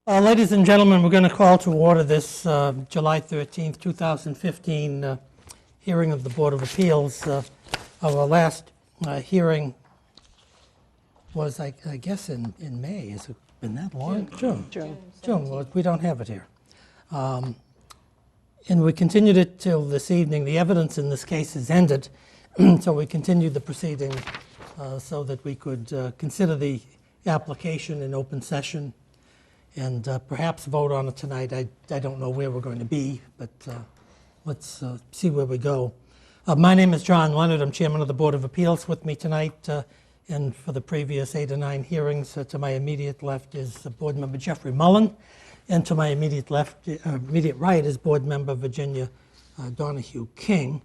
Ladies and gentlemen, we're going to call to order this July 13th, 2015 hearing of the Board of Appeals. Our last hearing was, I guess, in May. Has it been that long? June. Well, we don't have it here. And we continued it till this evening. The evidence in this case is ended, so we continued the proceeding so that we could consider the application in open session and perhaps vote on it tonight. I don't know where we're going to be, but let's see where we go. My name is John Leonard. I'm chairman of the Board of Appeals. With me tonight and for the previous 8 or 9 hearings, to my immediate left is Board Member Jeffrey Mullen, and to my immediate right is Board Member Virginia Donahue King.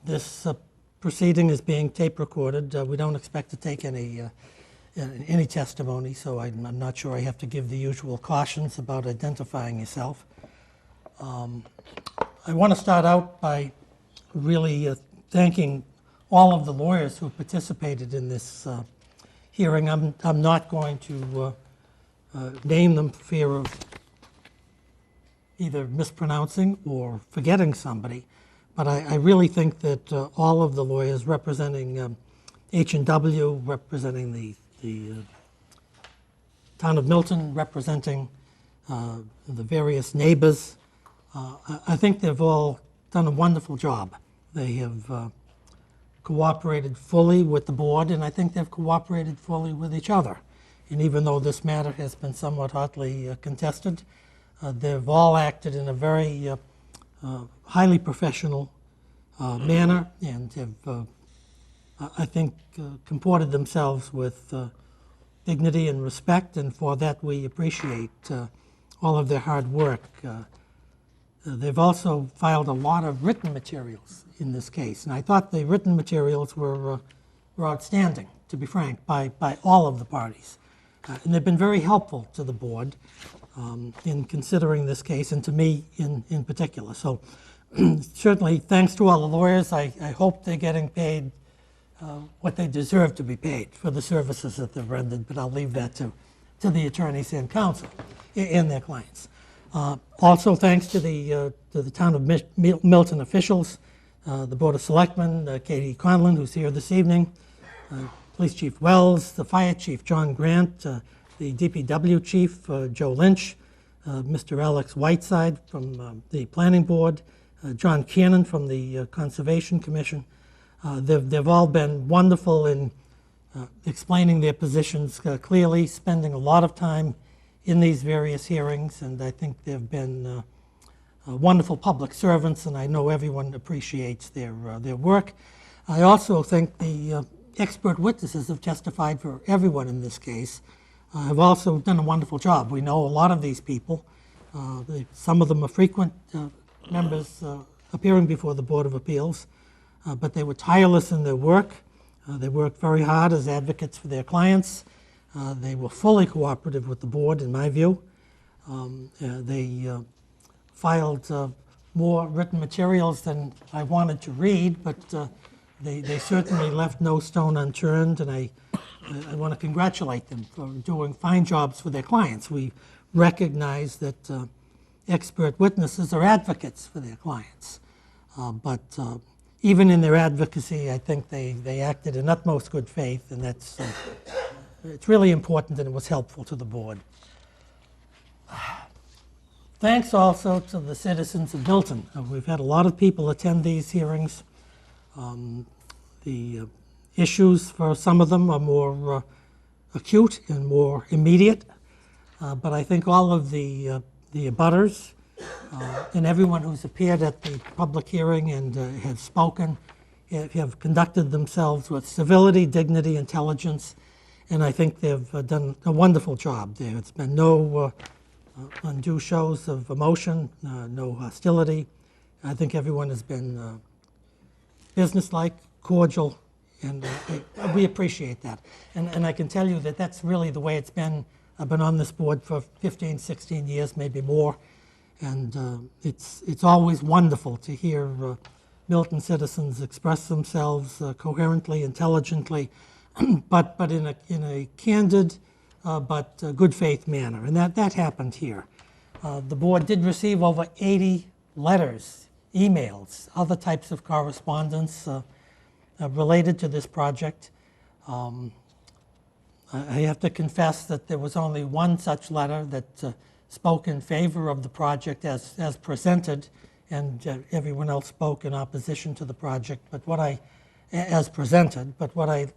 This proceeding is being tape recorded. We don't expect to take any testimony, so I'm not sure I have to give the usual cautions about identifying yourself. I want to start out by really thanking all of the lawyers who participated in this hearing. I'm not going to name them for fear of either mispronouncing or forgetting somebody, but I really think that all of the lawyers representing H&W, representing the town of Milton, representing the various neighbors. I think they've all done a wonderful job. They have cooperated fully with the board, and I think they've cooperated fully with each other. And even though this matter has been somewhat hotly contested, they've all acted in a very highly professional manner and have I think, comported themselves with dignity and respect, and for that we appreciate all of their hard work. They've also filed a lot of written materials in this case, and I thought the written materials were outstanding, to be frank, by all of the parties. And they've been very helpful to the board in considering this case, and to me in particular. So certainly, thanks to all the lawyers. I hope they're getting paid what they deserve to be paid for the services that they've rendered, but I'll leave that to the attorneys and counsel and their clients. Also, thanks to the town of Milton officials, the Board of Selectmen, Katie Conlon, who's here this evening, Police Chief Wells, the Fire Chief John Grant, the DPW Chief Joe Lynch, Mr. Alex Whiteside from the Planning Board, John Cannon from the Conservation Commission. They've all been wonderful in explaining their positions clearly, spending a lot of time in these various hearings, and I think they've been wonderful public servants, and I know everyone appreciates their work. I also think the expert witnesses have testified for everyone in this case have also done a wonderful job. We know a lot of these people. Some of them are frequent members appearing before the Board of Appeals. But they were tireless in their work. They worked very hard as advocates for their clients. They were fully cooperative with the board, in my view. They filed more written materials than I wanted to read, but they certainly left no stone unturned, and I want to congratulate them for doing fine jobs for their clients. We recognize that expert witnesses are advocates for their clients, but even in their advocacy, I think they acted in utmost good faith, and that's it's really important, and it was helpful to the board. Thanks also to the citizens of Milton. We've had a lot of people attend these hearings. The issues for some of them are more acute and more immediate, but I think all of the abutters and everyone who's appeared at the public hearing and have spoken have conducted themselves with civility, dignity, intelligence, and I think they've done a wonderful job there. It's been no undue shows of emotion, no hostility. I think everyone has been businesslike, cordial, and we appreciate that. And I can tell you that that's really the way it's been. I've been on this board for 15, 16 years, maybe more. And it's always wonderful to hear Milton citizens express themselves coherently, intelligently, but in a candid, but good faith manner, and that happened here. The board did receive over 80 letters, emails, other types of correspondence related to this project. I have to confess that there was only one such letter that spoke in favor of the project as presented, and everyone else spoke in opposition to the project, as presented. But what I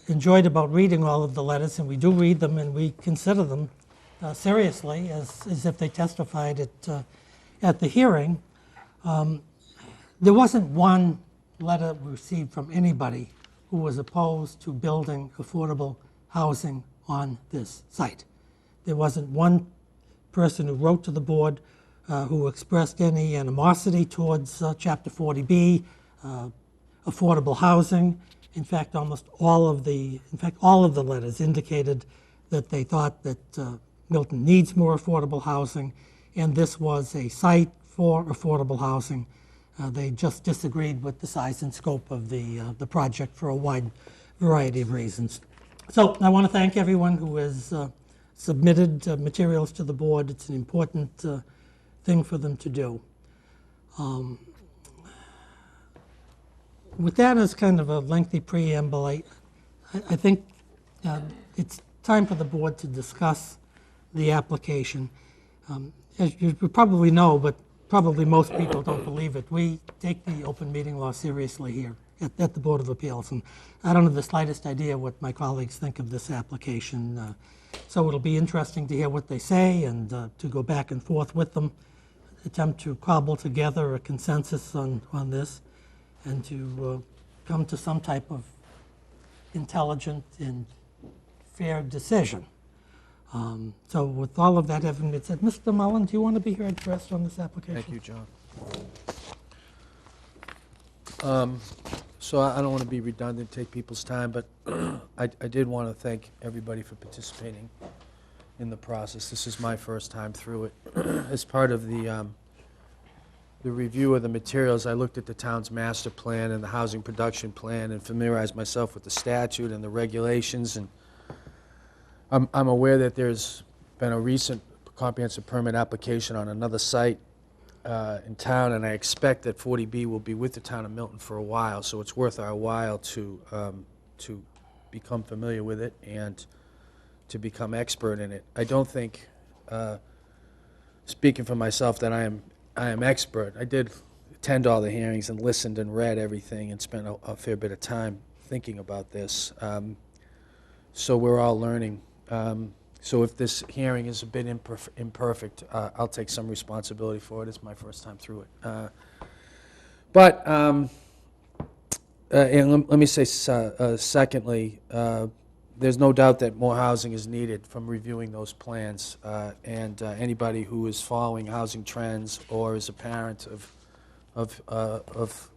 enjoyed about reading all of the letters, and we do read them and we consider them seriously as if they testified at the hearing, there wasn't one letter received from anybody who was opposed to building affordable housing on this site. There wasn't one person who wrote to the board who expressed any animosity towards Chapter 40B, affordable housing. In fact, all of the letters indicated that they thought that Milton needs more affordable housing, and this was a site for affordable housing. They just disagreed with the size and scope of the project for a wide variety of reasons. So I want to thank everyone who has submitted materials to the board. It's an important thing for them to do. With that as kind of a lengthy preamble, I think it's time for the board to discuss the application. As you probably know, but probably most people don't believe it, we take the open meeting law seriously here at the Board of Appeals, and I don't have the slightest idea what my colleagues think of this application. So it'll be interesting to hear what they say and to go back and forth with them, attempt to cobble together a consensus on this, and to come to some type of intelligent and fair decision. So with all of that having been said, Mr. Mullen, do you want to be here first on this application? Thank you, John. So I don't want to be redundant, take people's time, but I did want to thank everybody for participating in the process. This is my first time through it. As part of the review of the materials, I looked at the town's master plan and the housing production plan and familiarized myself with the statute and the regulations. And I'm aware that there's been a recent comprehensive permit application on another site in town, and I expect that 40B will be with the town of Milton for a while, so it's worth our while to become familiar with it and to become expert in it. I don't think, speaking for myself, that I am expert. I did attend all the hearings and listened and read everything and spent a fair bit of time thinking about this. So we're all learning. So if this hearing is a bit imperfect, I'll take some responsibility for it. It's my first time through it. And let me say, secondly, there's no doubt that more housing is needed from reviewing those plans. And anybody who is following housing trends or is a parent of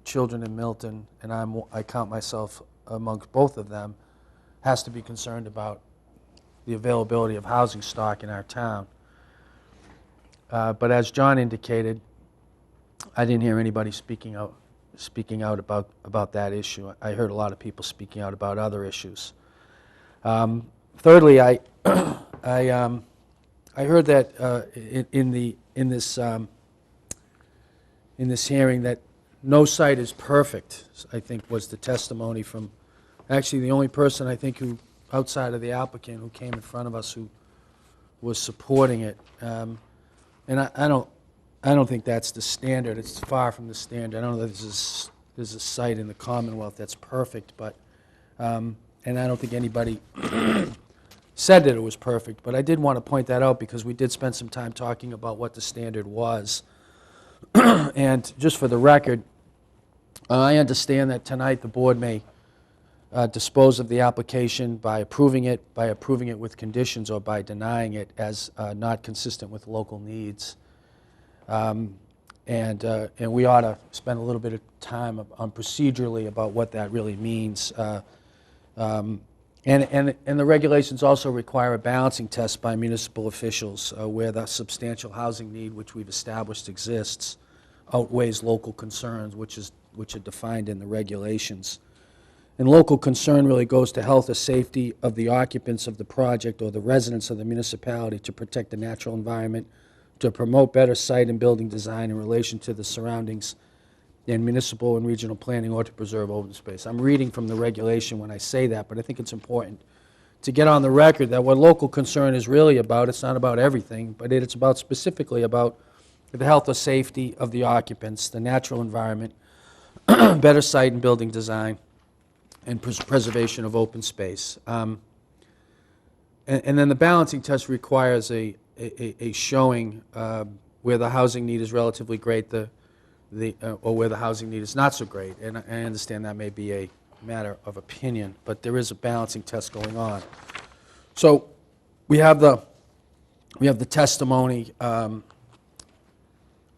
children in Milton, and I count myself amongst both of them, has to be concerned about the availability of housing stock in our town. But as John indicated, I didn't hear anybody speaking out about that issue. I heard a lot of people speaking out about other issues. Thirdly, I heard that in this hearing that no site is perfect. I think was the testimony from actually the only person I think who, outside of the applicant, who came in front of us who was supporting it. And I don't think that's the standard. It's far from the standard. I don't know that there's a site in the Commonwealth that's perfect, but and I don't think anybody said that it was perfect. But I did want to point that out because we did spend some time talking about what the standard was. And just for the record, I understand that tonight the board may dispose of the application by approving it with conditions, or by denying it as not consistent with local needs. And we ought to spend a little bit of time on procedurally about what that really means. And the regulations also require a balancing test by municipal officials where the substantial housing need, which we've established exists, outweighs local concerns, which are defined in the regulations. And local concern really goes to health or safety of the occupants of the project or the residents of the municipality, to protect the natural environment, to promote better site and building design in relation to the surroundings and municipal and regional planning, or to preserve open space. I'm reading from the regulation when I say that, but I think it's important to get on the record that what local concern is really about, it's not about everything, but it's about specifically about the health or safety of the occupants, the natural environment, better site and building design, and preservation of open space. And then the balancing test requires a showing where the housing need is relatively great, or where the housing need is not so great. And I understand that may be a matter of opinion, but there is a balancing test going on. So we have the testimony,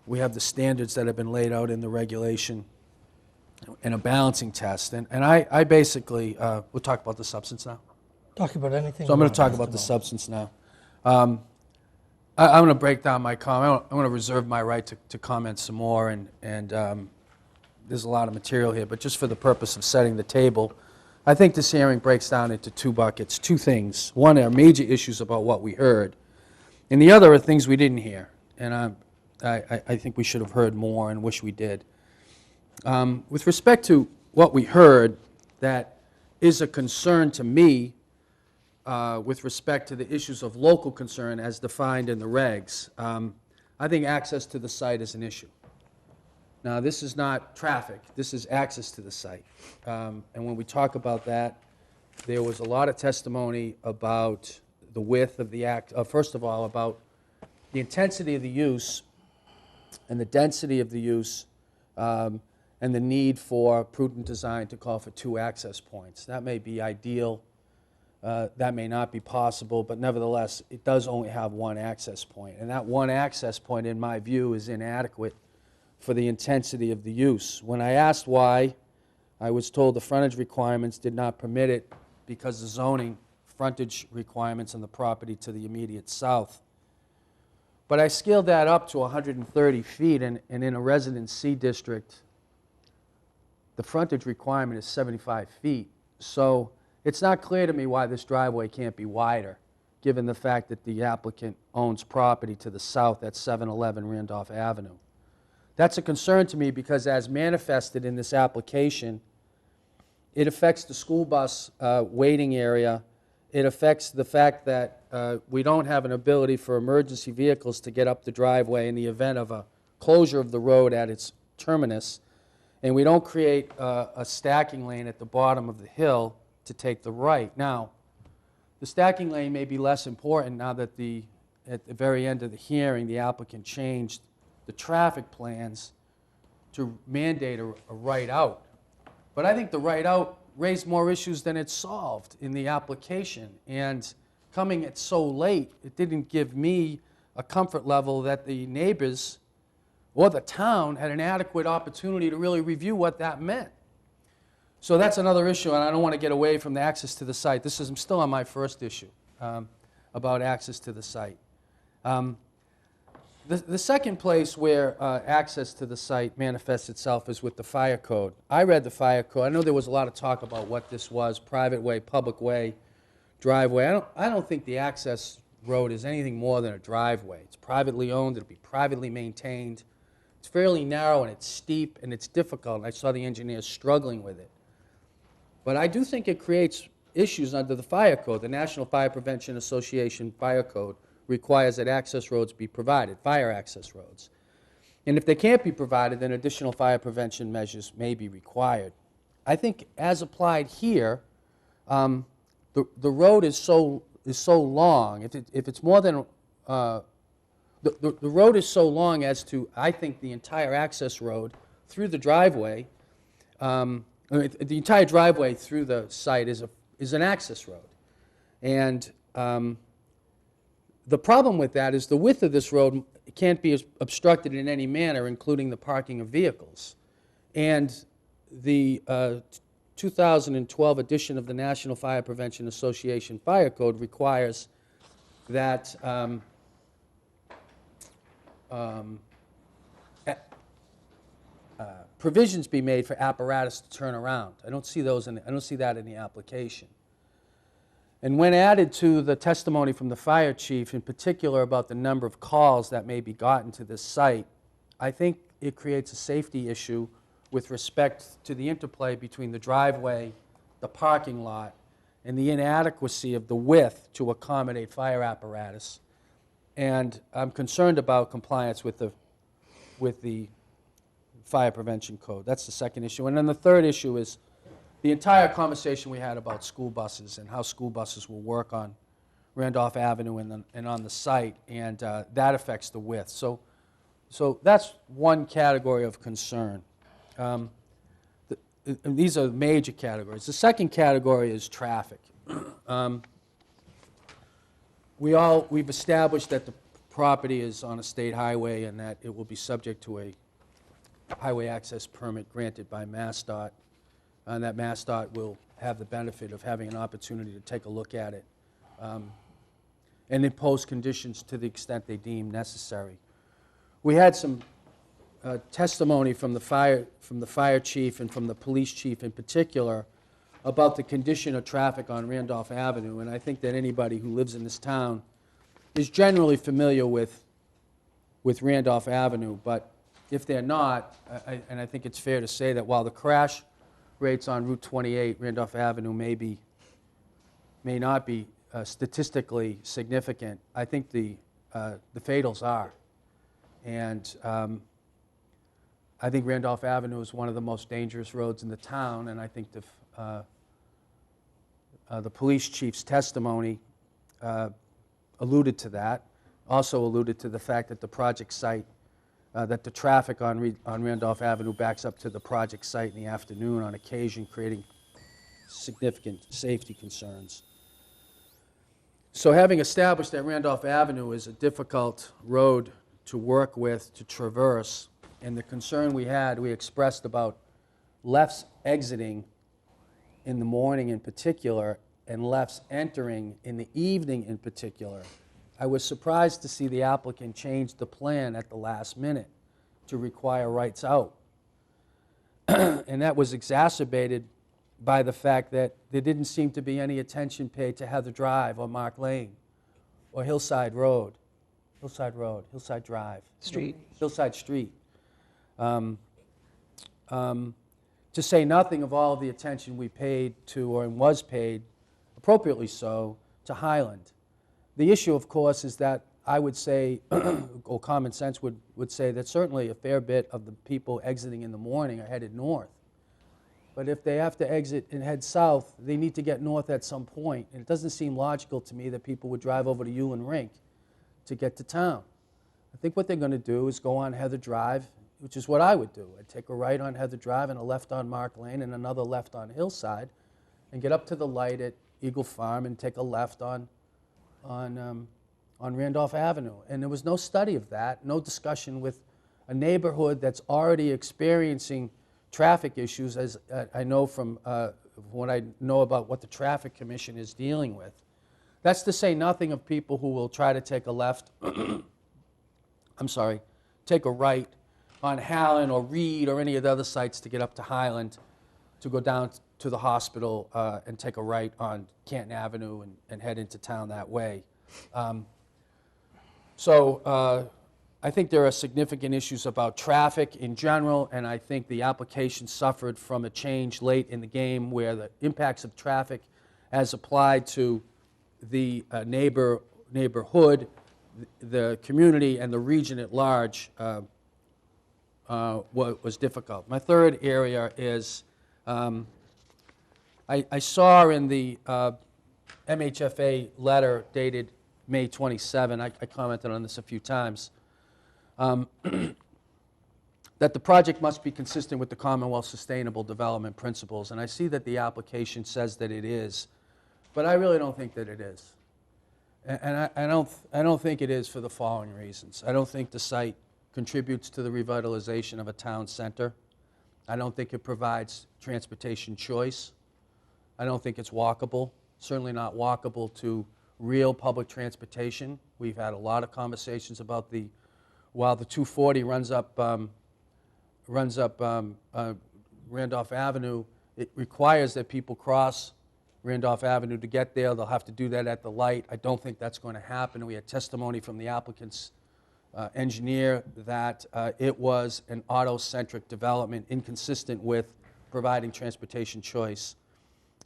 we have the standards that have been laid out in the regulation, and a balancing test. And I basically, we'll talk about the substance now. Talk about anything. So I'm going to you want, talk about Mr. the Milton. substance now. I'm going to break down my comment. I'm going to reserve my right to comment some more, and there's a lot of material here, but just for the purpose of setting the table, I think this hearing breaks down into two buckets, two things. One are major issues about what we heard, and the other are things we didn't hear, and I think we should have heard more and wish we did. With respect to what we heard, that is a concern to me with respect to the issues of local concern as defined in the regs. I think access to the site is an issue. Now, this is not traffic, this is access to the site. And when we talk about that, there was a lot of testimony about the width of the first of all, about the intensity of the use and the density of the use, and the need for prudent design to call for 2 access points. That may be ideal, that may not be possible, but nevertheless, it does only have 1 access point. And that 1 access point, in my view, is inadequate for the intensity of the use. When I asked why, I was told the frontage requirements did not permit it because the zoning frontage requirements on the property to the immediate south. But I scaled that up to 130 feet, and in a Residence C district, the frontage requirement is 75 feet. So it's not clear to me why this driveway can't be wider, given the fact that the applicant owns property to the south at 711 Randolph Avenue. That's a concern to me because, as manifested in this application, it affects the school bus waiting area. It affects the fact that we don't have an ability for emergency vehicles to get up the driveway in the event of a closure of the road at its terminus. And we don't create a stacking lane at the bottom of the hill to take the right. Now, the stacking lane may be less important now that at the very end of the hearing, the applicant changed the traffic plans to mandate a right out. But I think the right out raised more issues than it solved in the application. And coming at so late, it didn't give me a comfort level that the neighbors or the town had an adequate opportunity to really review what that meant. So that's another issue, and I don't want to get away from the access to the site. I'm still on my first issue about access to the site. The second place where access to the site manifests itself is with the fire code. I read the fire code. I know there was a lot of talk about what this was, private way, public way, driveway. I don't think the access road is anything more than a driveway. It's privately owned. It'll be privately maintained. It's fairly narrow, and it's steep, and it's difficult. I saw the engineers struggling with it. But I do think it creates issues under the fire code. The National Fire Prevention Association Fire Code requires that access roads be provided, fire access roads. And if they can't be provided, then additional fire prevention measures may be required. I think as applied here, the road is so long, if it's more than, the road is so long as to, I think, the entire access road through the driveway, the entire driveway through the site is an access road. And the problem with that is the width of this road can't be obstructed in any manner, including the parking of vehicles. And the 2012 edition of the National Fire Prevention Association Fire Code requires that provisions be made for apparatus to turn around. I don't see that in the application. And when added to the testimony from the fire chief, in particular about the number of calls that may be gotten to this site, I think it creates a safety issue with respect to the interplay between the driveway, the parking lot, and the inadequacy of the width to accommodate fire apparatus. And I'm concerned about compliance with the fire prevention code. That's the second issue. And then the third issue is the entire conversation we had about school buses and how school buses will work on Randolph Avenue and on the site, and that affects the width. So that's one category of concern. These are major categories. The second category is traffic. We've established that the property is on a state highway and that it will be subject to a highway access permit granted by MassDOT, and that MassDOT will have the benefit of having an opportunity to take a look at it and impose conditions to the extent they deem necessary. We had some testimony from the fire chief and from the police chief in particular about the condition of traffic on Randolph Avenue, and I think that anybody who lives in this town is generally familiar with Randolph Avenue, but if they're not, and I think it's fair to say that while the crash rates on Route 28, Randolph Avenue may not be statistically significant, I think the fatals are. And I think Randolph Avenue is one of the most dangerous roads in the town, and I think the police chief's testimony alluded to that, also alluded to the fact that the project site, that the traffic on Randolph Avenue backs up to the project site in the afternoon on occasion, creating significant safety concerns. So having established that Randolph Avenue is a difficult road to work with, to traverse, and the concern we expressed about lefts exiting in the morning in particular and lefts entering in the evening in particular, I was surprised to see the applicant change the plan at the last minute to require rights out. And that was exacerbated by the fact that there didn't seem to be any attention paid to Heather Drive or Mark Lane or Hillside Drive. Hillside Street. To say nothing of all of the attention we paid to, and was paid, appropriately so, to Highland. The issue, of course, is that I would say, or common sense would say, that certainly a fair bit of the people exiting in the morning are headed north. But if they have to exit and head south, they need to get north at some point. And it doesn't seem logical to me that people would drive over to Hewlin Rink to get to town. I think what they're going to do is go on Heather Drive, which is what I would do. I'd take a right on Heather Drive and a left on Mark Lane and another left on Hillside and get up to the light at Eagle Farm and take a left on Randolph Avenue. And there was no study of that, no discussion with a neighborhood that's already experiencing traffic issues, as I know from what I know about what the Traffic Commission is dealing with. That's to say nothing of people who will try to take a left, take a right on Hallen or Reed or any of the other sites to get up to Highland, to go down to the hospital and take a right on Canton Avenue and head into town that way. I think there are significant issues about traffic in general, and I think the application suffered from a change late in the game where the impacts of traffic as applied to the neighborhood, the community, and the region at large was difficult. My third area is I saw in the MHFA letter dated May 27, I commented on this a few times, that the project must be consistent with the Commonwealth Sustainable Development Principles, and I see that the application says that it is, but I really don't think that it is. And I don't think it is for the following reasons. I don't think the site contributes to the revitalization of a town center. I don't think it provides transportation choice. I don't think it's walkable, certainly not walkable to real public transportation. We've had a lot of conversations about while the 240 runs up runs up Randolph Avenue. It requires that people cross Randolph Avenue to get there. They'll have to do that at the light. I don't think that's going to happen. We had testimony from the applicant's engineer that it was an auto-centric development inconsistent with providing transportation choice.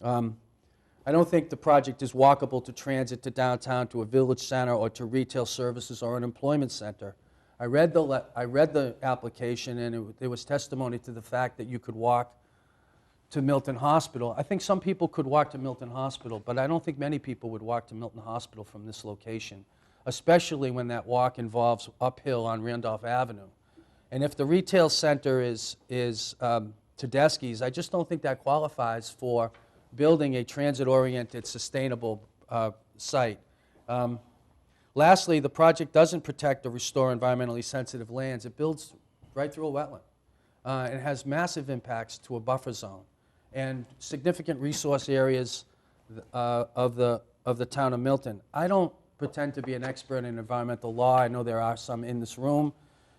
I don't think the project is walkable to transit, to downtown, to a village center, or to retail services or an employment center. I read the application, and there was testimony to the fact that you could walk to Milton Hospital. I think some people could walk to Milton Hospital, but I don't think many people would walk to Milton Hospital from this location, especially when that walk involves uphill on Randolph Avenue. And if the retail center is Tedeschi's, I just don't think that qualifies for building a transit-oriented, sustainable site. Lastly, the project doesn't protect or restore environmentally sensitive lands. It builds right through a wetland. It has massive impacts to a buffer zone and significant resource areas of the town of Milton. I don't pretend to be an expert in environmental law. I know there are some in this room,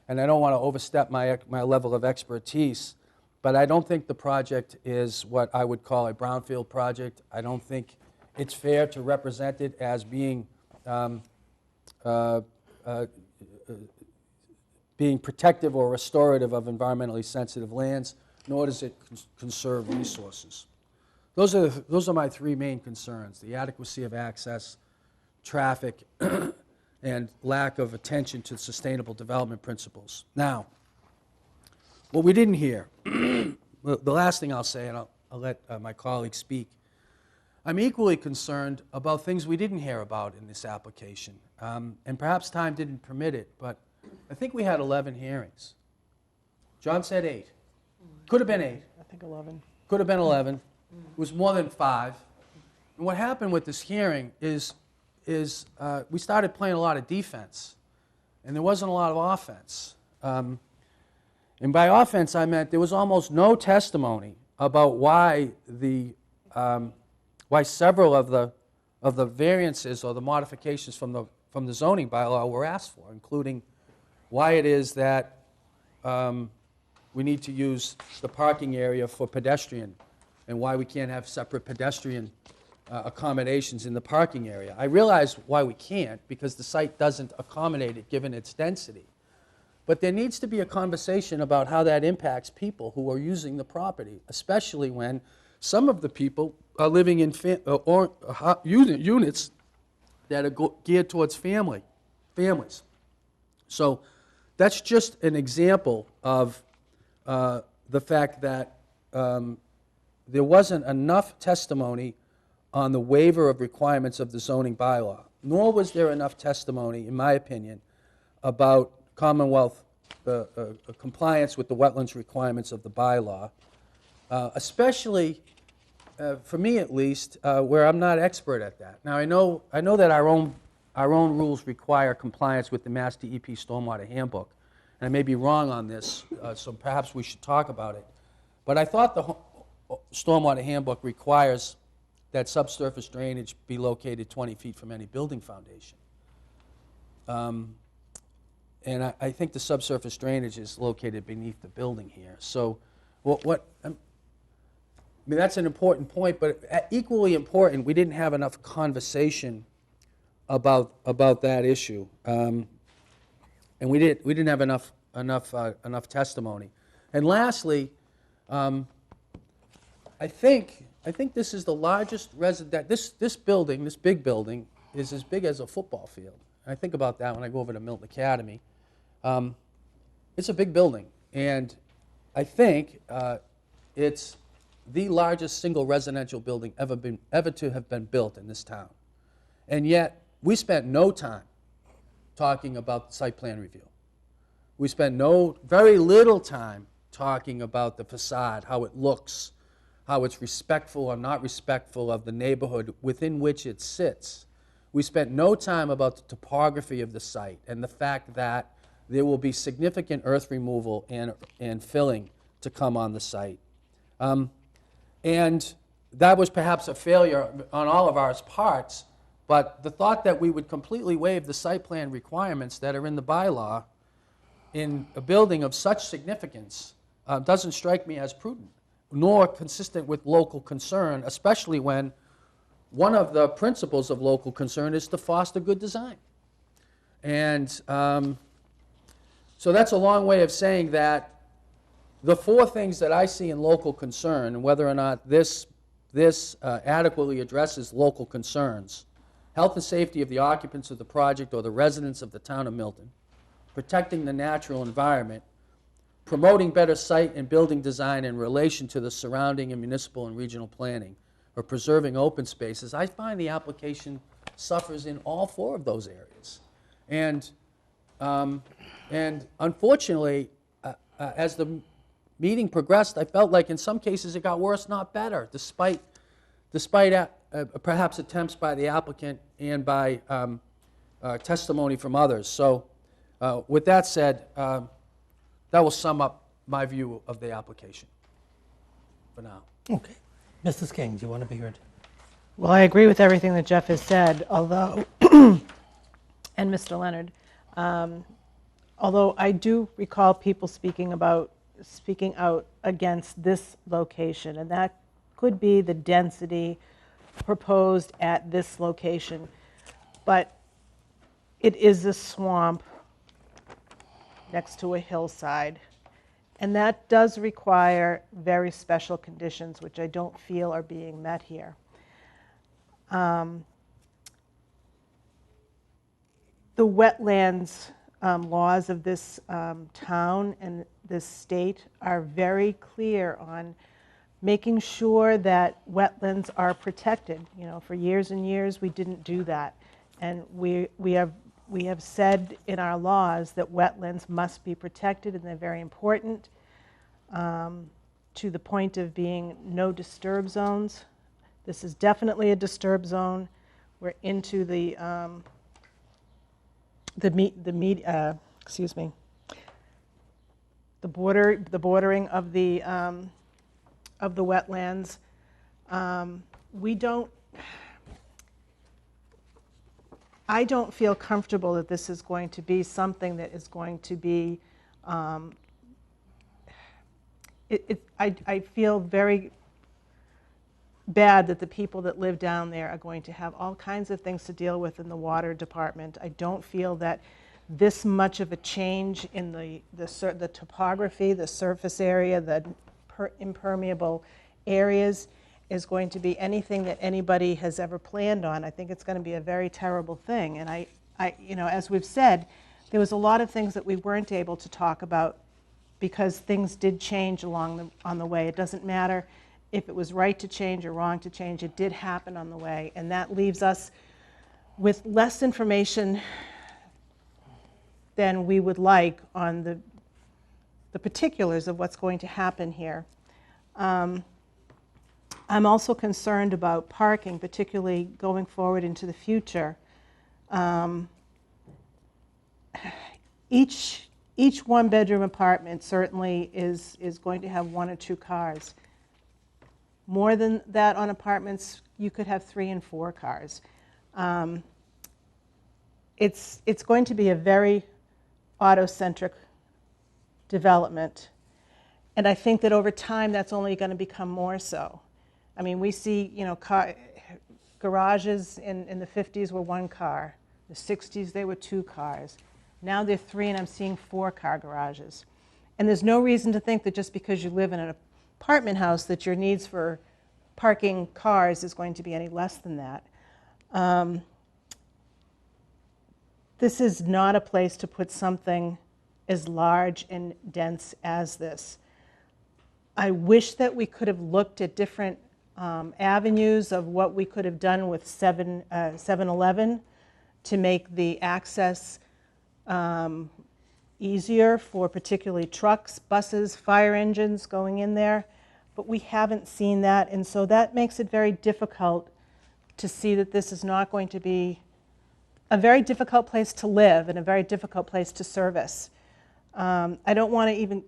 and I don't want to overstep my level of expertise, but I don't think the project is what I would call a brownfield project. I don't think it's fair to represent it as being protective or restorative of environmentally sensitive lands, nor does it conserve resources. Those are my three main concerns: the adequacy of access, traffic, and lack of attention to sustainable development principles. Now, what we didn't hear, the last thing I'll say, and I'll let my colleagues speak, I'm equally concerned about things we didn't hear about in this application. And perhaps time didn't permit it, but I think we had 11 hearings. John said 8. Could have been 8. I think 11. Could have been 11. It was more than 5. And what happened with this hearing is we started playing a lot of defense, and there wasn't a lot of offense. And by offense, I meant there was almost no testimony about why several of the variances or the modifications from the zoning bylaw were asked for, including why it is that we need to use the parking area for pedestrian and why we can't have separate pedestrian accommodations in the parking area. I realize why we can't, because the site doesn't accommodate it given its density. But there needs to be a conversation about how that impacts people who are using the property, especially when some of the people are living in units that are geared towards families. So that's just an example of the fact that there wasn't enough testimony on the waiver of requirements of the zoning bylaw, nor was there enough testimony, in my opinion, about Commonwealth compliance with the wetlands requirements of the bylaw, especially, for me at least, where I'm not expert at that. Now, I know that our own rules require compliance with the Mass DEP Stormwater Handbook, and I may be wrong on this, so perhaps we should talk about it. But I thought the Stormwater Handbook requires that subsurface drainage be located 20 feet from any building foundation. And I think the subsurface drainage is located beneath the building here. So I mean, that's an important point, but equally important, we didn't have enough conversation about that issue. And we didn't have enough testimony. And lastly, I think this is the largest resident. This building, this big building, is as big as a football field. I think about that when I go over to Milton Academy. It's a big building, and I think it's the largest single residential building ever to have been built in this town. And yet, we spent no time talking about site plan review. We spent very little time talking about the facade, how it looks, how it's respectful or not respectful of the neighborhood within which it sits. We spent no time about the topography of the site and the fact that there will be significant earth removal and filling to come on the site. And that was perhaps a failure on all of our parts, but the thought that we would completely waive the site plan requirements that are in the bylaw in a building of such significance doesn't strike me as prudent, nor consistent with local concern, especially when one of the principles of local concern is to foster good design. And so that's a long way of saying that the four things that I see in local concern, and whether or not this adequately addresses local concerns: health and safety of the occupants of the project or the residents of the town of Milton, protecting the natural environment, promoting better site and building design in relation to the surrounding and municipal and regional planning, or preserving open spaces. I find the application suffers in all four of those areas. And unfortunately, as the meeting progressed, I felt like in some cases it got worse, not better, despite perhaps attempts by the applicant and by testimony from others. So with that said, that will sum up my view of the application for now. Okay. Mrs. King, do you want to be heard? Well, I agree with everything that Jeff has said, although, and Mr. Leonard, although I do recall people speaking out against this location, and that could be the density proposed at this location. But it is a swamp next to a hillside, and that does require very special conditions, which I don't feel are being met here. The wetlands laws of this town and this state are very clear on making sure that wetlands are protected. You know, for years and years we didn't do that, and we have said in our laws that wetlands must be protected, and they're very important, to the point of being no disturb zones. This is definitely a disturb zone. We're into the bordering of the wetlands. I don't feel comfortable that this is going to be something that is going to be, I feel very bad that the people that live down there are going to have all kinds of things to deal with in the water department. I don't feel that this much of a change in the topography, the surface area, the impermeable areas is going to be anything that anybody has ever planned on. I think it's going to be a very terrible thing. And I, you know, as we've said, there was a lot of things that we weren't able to talk about because things did change on the way. It doesn't matter if it was right to change or wrong to change. It did happen on the way, and that leaves us with less information than we would like on the particulars of what's going to happen here. I'm also concerned about parking, particularly going forward into the future. Each one-bedroom apartment certainly is going to have 1 or 2 cars. More than that on apartments, you could have 3 and 4 cars. It's going to be a very auto-centric development, and I think that over time that's only going to become more so. I mean, we see, you know, garages in the 50s were 1 car. The 60s, they were 2 cars. Now they're 3, and I'm seeing 4-car garages. And there's no reason to think that just because you live in an apartment house that your needs for parking cars is going to be any less than that. This is not a place to put something as large and dense as this. I wish that we could have looked at different avenues of what we could have done with 7-Eleven to make the access easier for particularly trucks, buses, fire engines going in there, but we haven't seen that, and so that makes it very difficult to see that this is not going to be a very difficult place to live and a very difficult place to service. I don't want to even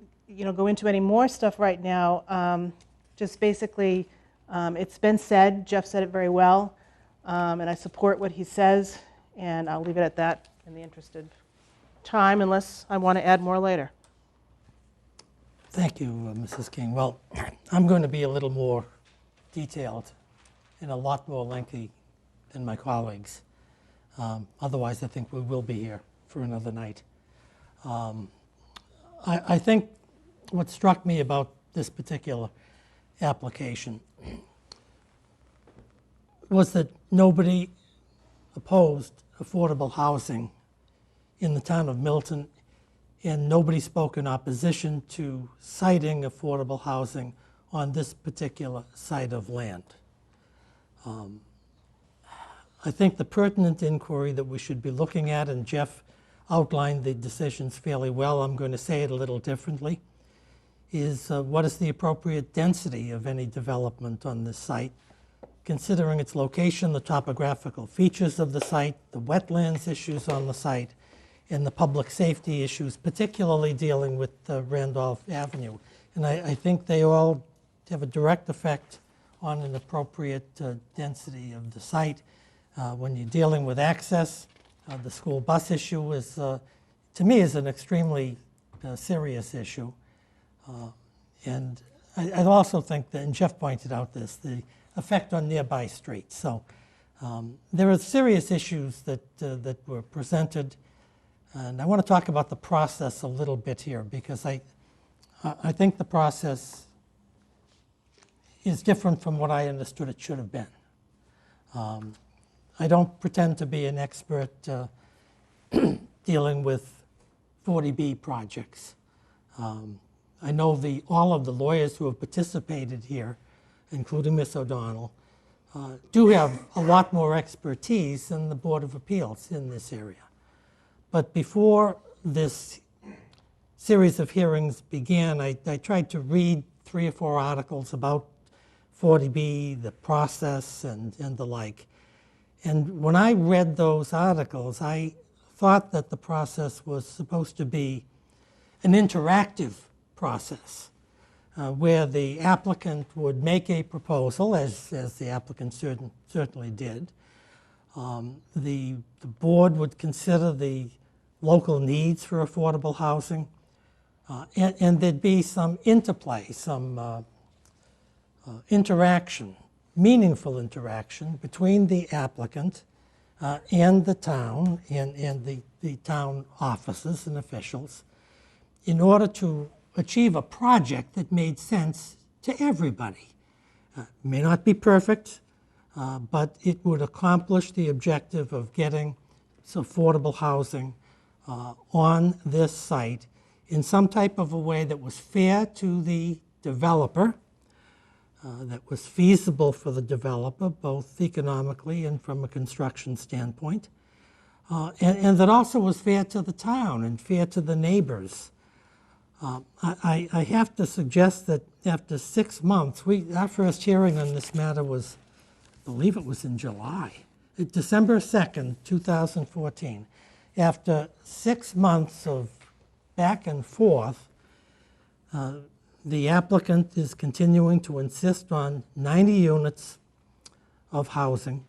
go into any more stuff right now. Just basically, it's been said, Jeff said it very well, and I support what he says, and I'll leave it at that in the interest of time, unless I want to add more later. Thank you, Mrs. King. Well, I'm going to be a little more detailed and a lot more lengthy than my colleagues. Otherwise, I think we will be here for another night. I think what struck me about this particular application was that nobody opposed affordable housing in the town of Milton, and nobody spoke in opposition to siting affordable housing on this particular site of land. I think the pertinent inquiry that we should be looking at, and Jeff outlined the decisions fairly well, I'm going to say it a little differently, is what is the appropriate density of any development on this site, considering its location, the topographical features of the site, the wetlands issues on the site, and the public safety issues, particularly dealing with Randolph Avenue. And I think they all have a direct effect on an appropriate density of the site. When you're dealing with access, the school bus issue is, to me, is an extremely serious issue. And I also think that, and Jeff pointed out this, the effect on nearby streets. So there are serious issues that were presented. And I want to talk about the process a little bit here, because I think the process is different from what I understood it should have been. I don't pretend to be an expert dealing with 40B projects. I know all of the lawyers who have participated here, including Ms. O'Donnell, do have a lot more expertise than the Board of Appeals in this area. But before this series of hearings began, I tried to read 3 or 4 articles about 40B, the process, and the like. And when I read those articles, I thought that the process was supposed to be an interactive process where the applicant would make a proposal, as the applicant certainly did. The board would consider the local needs for affordable housing, and there'd be some interplay, some interaction, meaningful interaction between the applicant and the town and the town offices and officials in order to achieve a project that made sense to everybody. It may not be perfect, but it would accomplish the objective of getting affordable housing on this site in some type of a way that was fair to the developer, that was feasible for the developer, both economically and from a construction standpoint, and that also was fair to the town and fair to the neighbors. I have to suggest that after 6 months, our first hearing on this matter was, I believe it was in July, December 2nd, 2014. After 6 months of back and forth, the applicant is continuing to insist on 90 units of housing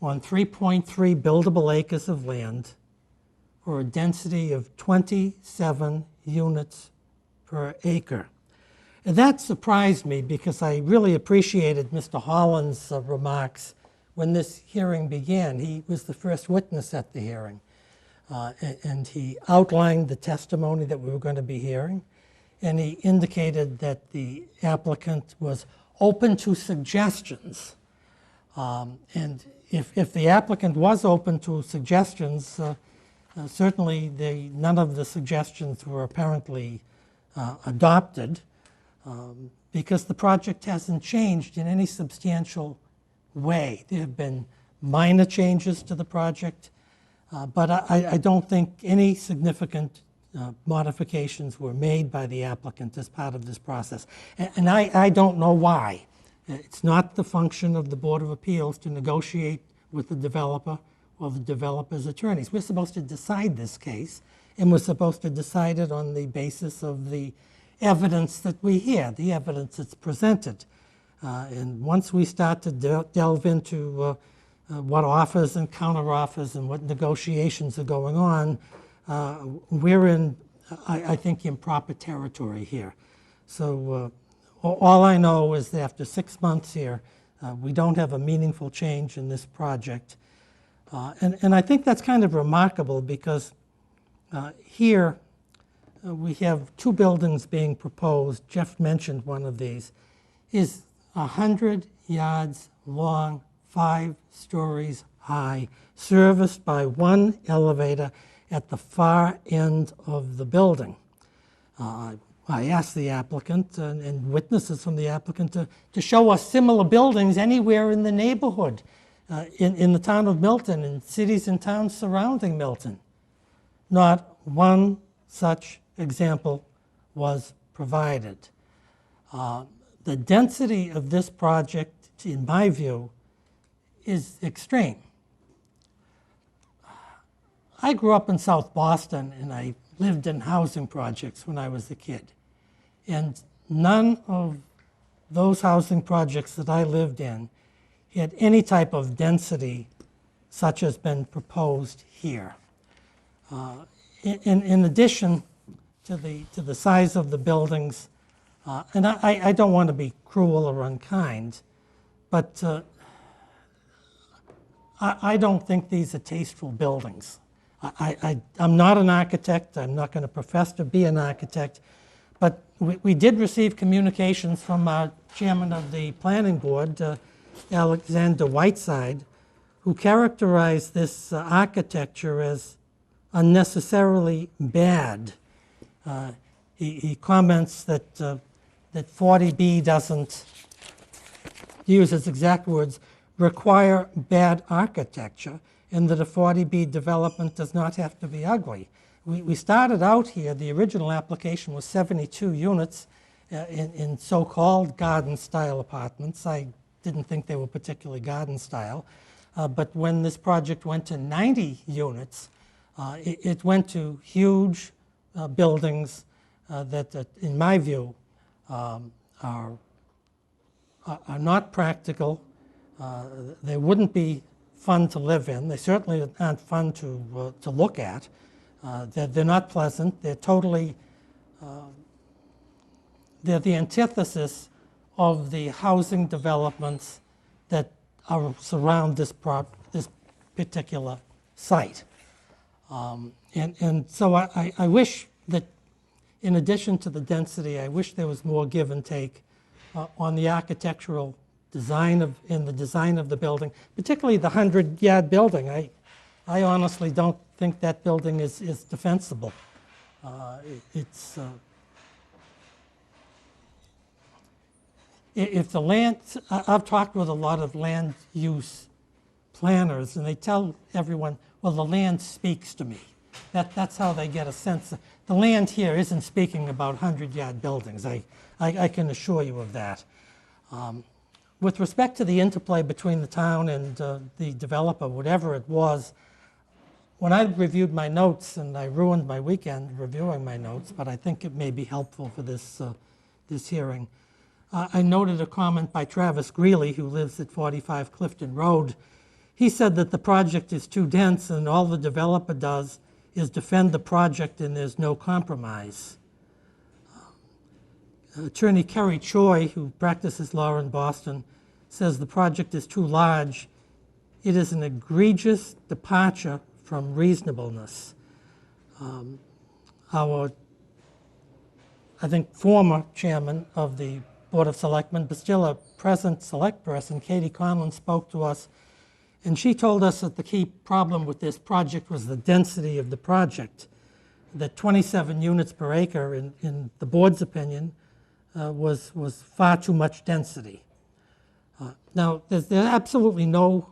on 3.3 buildable acres of land or a density of 27 units per acre. And that surprised me because I really appreciated Mr. Holland's remarks when this hearing began. He was the first witness at the hearing, and he outlined the testimony that we were going to be hearing, and he indicated that the applicant was open to suggestions. And if the applicant was open to suggestions, certainly none of the suggestions were apparently adopted because the project hasn't changed in any substantial way. There have been minor changes to the project, but I don't think any significant modifications were made by the applicant as part of this process. And I don't know why. It's not the function of the Board of Appeals to negotiate with the developer or the developer's attorneys. We're supposed to decide this case, and we're supposed to decide it on the basis of the evidence that we hear, the evidence that's presented. And once we start to delve into what offers and counteroffers and what negotiations are going on, we're in I think, improper territory here. So all I know is that after 6 months here, we don't have a meaningful change in this project. And I think that's kind of remarkable because here we have 2 buildings being proposed. Jeff mentioned one of these. Is 100 yards long, 5 stories high, serviced by 1 elevator at the far end of the building. I asked the applicant and witnesses from the applicant to show us similar buildings anywhere in the neighborhood, in the town of Milton and cities and towns surrounding Milton. Not one such example was provided. The density of this project, in my view, is extreme. I grew up in South Boston, and I lived in housing projects when I was a kid. And none of those housing projects that I lived in had any type of density such as been proposed here. In addition to the size of the buildings, and I don't want to be cruel or unkind, but I don't think these are tasteful buildings. I'm not an architect. I'm not going to profess to be an architect. But we did receive communications from our chairman of the planning board, Alexander Whiteside, who characterized this architecture as unnecessarily bad. He comments that 40B doesn't, use his exact words, require bad architecture, and that a 40B development does not have to be ugly. We started out here, the original application was 72 units in so-called garden-style apartments. I didn't think they were particularly garden-style. But when this project went to 90 units, it went to huge buildings that, in my view, are not practical. They wouldn't be fun to live in. They certainly aren't fun to look at. They're not pleasant. They're totally, they're the antithesis of the housing developments that surround this particular site. And so I wish that, in addition to the density, I wish there was more give and take on the architectural design in the design of the building, particularly the 100-yard building. I honestly don't think that building is defensible. If the land, I've talked with a lot of land use planners, and they tell everyone, well, the land speaks to me. That's how they get a sense. The land here isn't speaking about 100-yard buildings. I can assure you of that. With respect to the interplay between the town and the developer, whatever it was, when I reviewed my notes, and I ruined my weekend reviewing my notes, but I think it may be helpful for this hearing, I noted a comment by Travis Greeley, who lives at 45 Clifton Road. He said that the project is too dense, and all the developer does is defend the project, and there's no compromise. Attorney Kerry Choi, who practices law in Boston, says the project is too large. It is an egregious departure from reasonableness. Our, I think, former chairman of the Board of Selectmen, but still a present select person, Katie Conlon, spoke to us, and she told us that the key problem with this project was the density of the project, that 27 units per acre, in the board's opinion, was far too much density. Now, there's absolutely no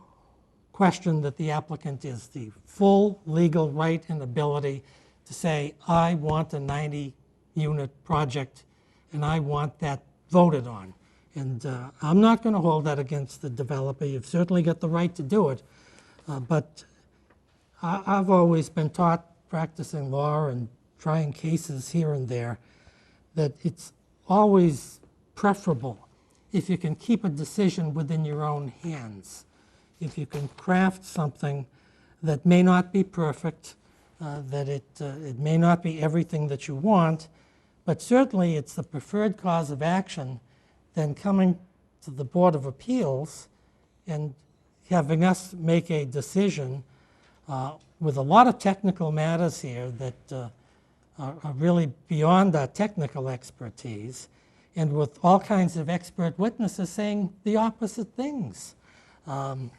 question that the applicant is the full legal right and ability to say, I want a 90-unit project, and I want that voted on. And I'm not going to hold that against the developer. You've certainly got the right to do it. But I've always been taught, practicing law and trying cases here and there, that it's always preferable if you can keep a decision within your own hands. If you can craft something that may not be perfect, that it may not be everything that you want, but certainly it's the preferred cause of action than coming to the Board of Appeals and having us make a decision with a lot of technical matters here that are really beyond our technical expertise, and with all kinds of expert witnesses saying the opposite things. And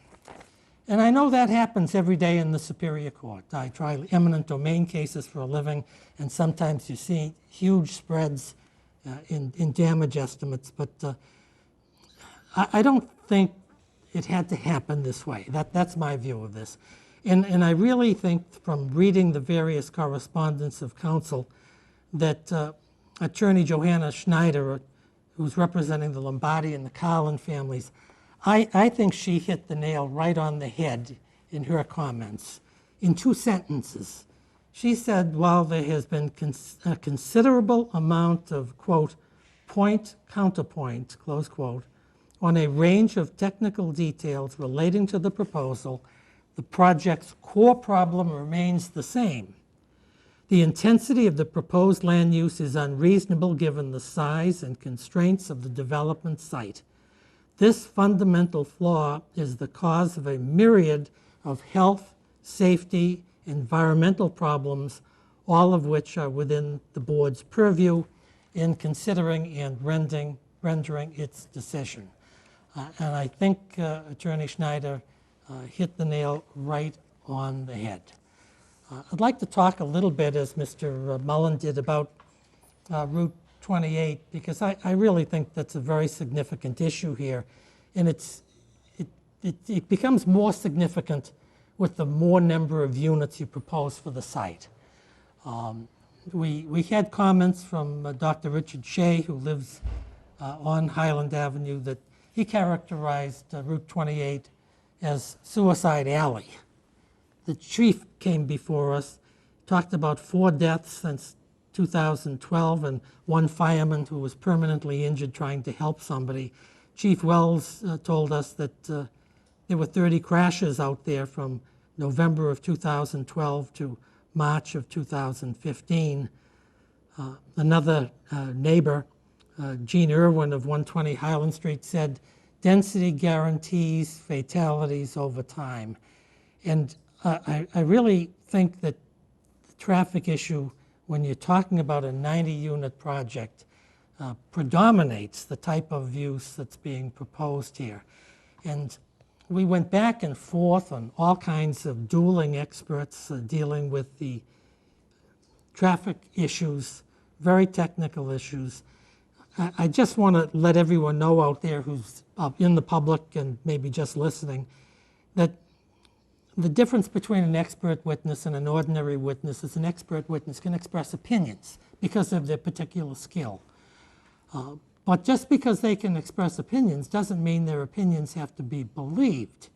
I know that happens every day in the Superior Court. I try eminent domain cases for a living, and sometimes you see huge spreads in damage estimates, but I don't think it had to happen this way. That's my view of this. And I really think from reading the various correspondence of counsel that Attorney Johanna Schneider, who's representing the Lombardi and the Carlin families, I think she hit the nail right on the head in her comments in 2 sentences. She said, while there has been a considerable amount of, quote, point counterpoint, close quote, on a range of technical details relating to the proposal, the project's core problem remains the same. The intensity of the proposed land use is unreasonable given the size and constraints of the development site. This fundamental flaw is the cause of a myriad of health, safety, environmental problems, all of which are within the board's purview in considering and rendering its decision. And I think Attorney Schneider hit the nail right on the head. I'd like to talk a little bit, as Mr. Mullen did, about Route 28, because I really think that's a very significant issue here, and it becomes more significant with the more number of units you propose for the site. We had comments from Dr. Richard Shea, who lives on Highland Avenue, that he characterized Route 28 as Suicide Alley. The chief came before us, talked about 4 deaths since 2012 and 1 fireman who was permanently injured trying to help somebody. Chief Wells told us that there were 30 crashes out there from November of 2012 to March of 2015. Another neighbor, Gene Irwin of 120 Highland Street, said, "Density guarantees fatalities over time." And I really think that the traffic issue, when you're talking about a 90-unit project, predominates the type of use that's being proposed here. And we went back and forth on all kinds of dueling experts dealing with the traffic issues, very technical issues. I just want to let everyone know out there who's in the public and maybe just listening that the difference between an expert witness and an ordinary witness is an expert witness can express opinions because of their particular skill. But just because they can express opinions doesn't mean their opinions have to be believed.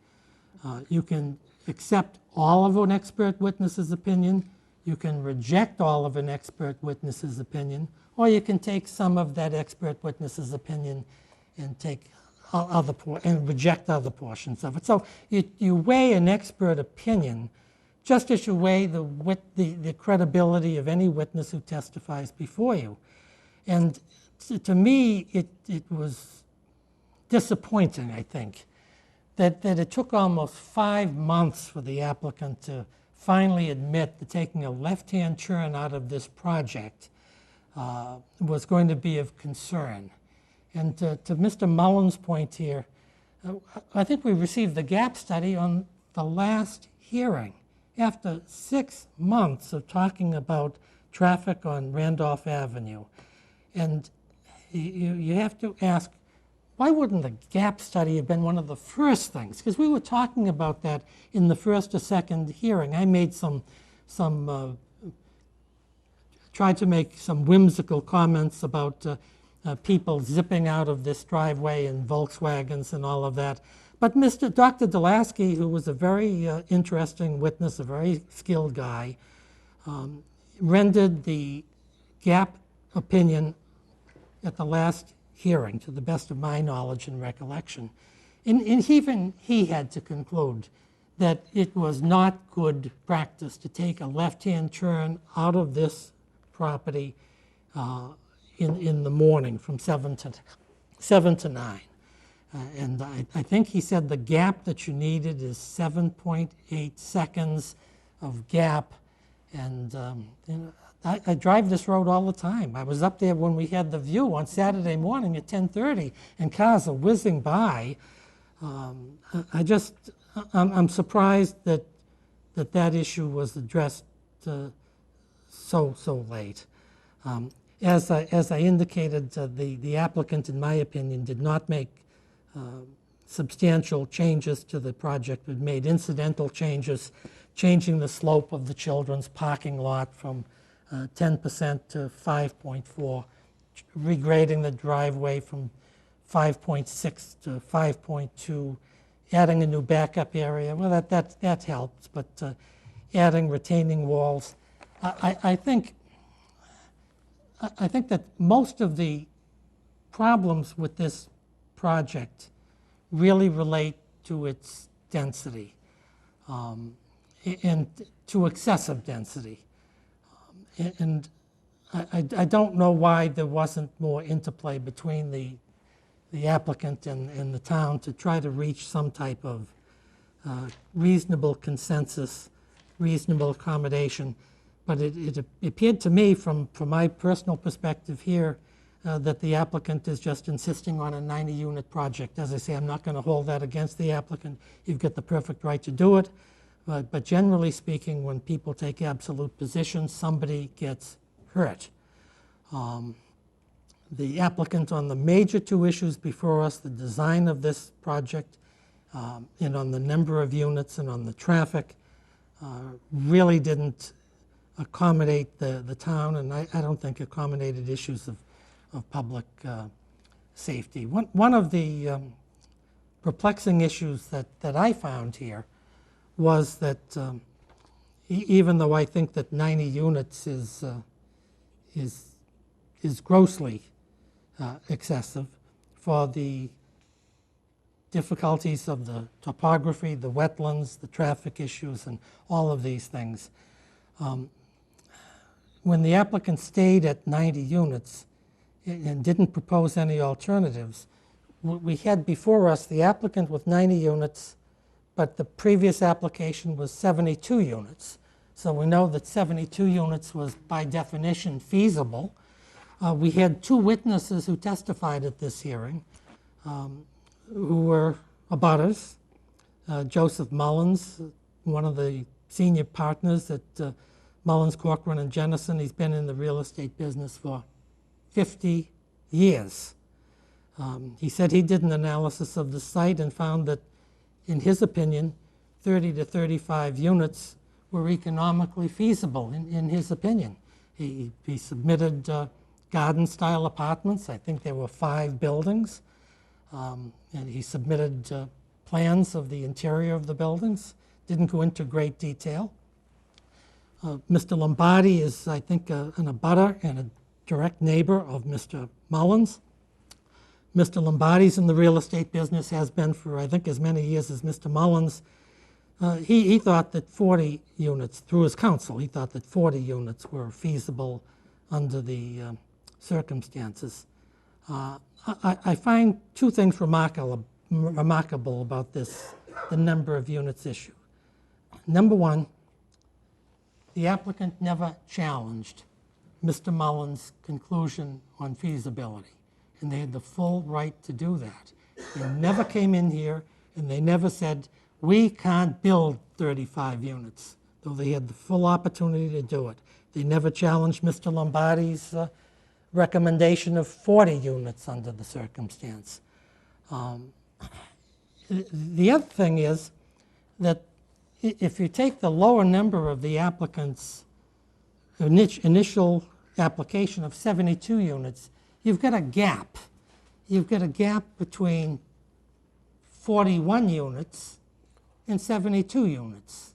You can accept all of an expert witness's opinion, you can reject all of an expert witness's opinion, or you can take some of that expert witness's opinion and take and reject other portions of it. So you weigh an expert opinion just as you weigh the credibility of any witness who testifies before you. And to me, it was disappointing, I think, that it took almost 5 months for the applicant to finally admit that taking a left-hand turn out of this project was going to be of concern. And to Mr. Mullen's point here, I think we received the gap study on the last hearing after 6 months of talking about traffic on Randolph Avenue. And you have to ask, why wouldn't the gap study have been one of the first things? Because we were talking about that in the first or second hearing. I made tried to make some whimsical comments about people zipping out of this driveway in Volkswagens and all of that. But Dr. Delaski, who was a very interesting witness, a very skilled guy, rendered the gap opinion at the last hearing, to the best of my knowledge and recollection. And even he had to conclude that it was not good practice to take a left-hand turn out of this property in the morning from 7 to 9. And I think he said the gap that you needed is 7.8 seconds of gap. And I drive this road all the time. I was up there when we had the view on Saturday morning at 10:30, and cars are whizzing by. I'm surprised that issue was addressed so late. As I indicated, the applicant, in my opinion, did not make substantial changes to the project. It made incidental changes, changing the slope of the children's parking lot from 10% to 5.4, regrading the driveway from 5.6 to 5.2, adding a new backup area. Well, that helps, but adding retaining walls. I think that most of the problems with this project really relate to its density and to excessive density. And I don't know why there wasn't more interplay between the applicant and the town to try to reach some type of reasonable consensus, reasonable accommodation. But it appeared to me, from my personal perspective here, that the applicant is just insisting on a 90-unit project. As I say, I'm not going to hold that against the applicant. You've got the perfect right to do it. But generally speaking, when people take absolute positions, somebody gets hurt. The applicant on the major two issues before us, the design of this project, and on the number of units and on the traffic, really didn't accommodate the town, and I don't think accommodated issues of public safety. One of the perplexing issues that I found here was that even though I think that 90 units is grossly excessive for the difficulties of the topography, the wetlands, the traffic issues, and all of these things. When the applicant stayed at 90 units and didn't propose any alternatives, we had before us the applicant with 90 units, but the previous application was 72 units. So we know that 72 units was by definition feasible. We had two witnesses who testified at this hearing who were abutters. Joseph Mullins, one of the senior partners at Mullins, Corcoran, and Jennison. He's been in the real estate business for 50 years. He said he did an analysis of the site and found that, in his opinion, 30 to 35 units were economically feasible, in his opinion. He submitted garden-style apartments. I think there were 5 buildings. And he submitted plans of the interior of the buildings. Didn't go into great detail. Mr. Lombardi is, I think, an abutter and a direct neighbor of Mr. Mullins. Mr. Lombardi's in the real estate business, has been for, I think, as many years as Mr. Mullins. He thought that 40 units, through his counsel, he thought that 40 units were feasible under the circumstances. I find two things remarkable about this, the number of units issue. Number one, the applicant never challenged Mr. Mullins' conclusion on feasibility, and they had the full right to do that. They never came in here and they never said, we can't build 35 units, though they had the full opportunity to do it. They never challenged Mr. Lombardi's recommendation of 40 units under the circumstance. The other thing is that if you take the lower number of the applicant's initial application of 72 units, you've got a gap. You've got a gap between 41 units and 72 units.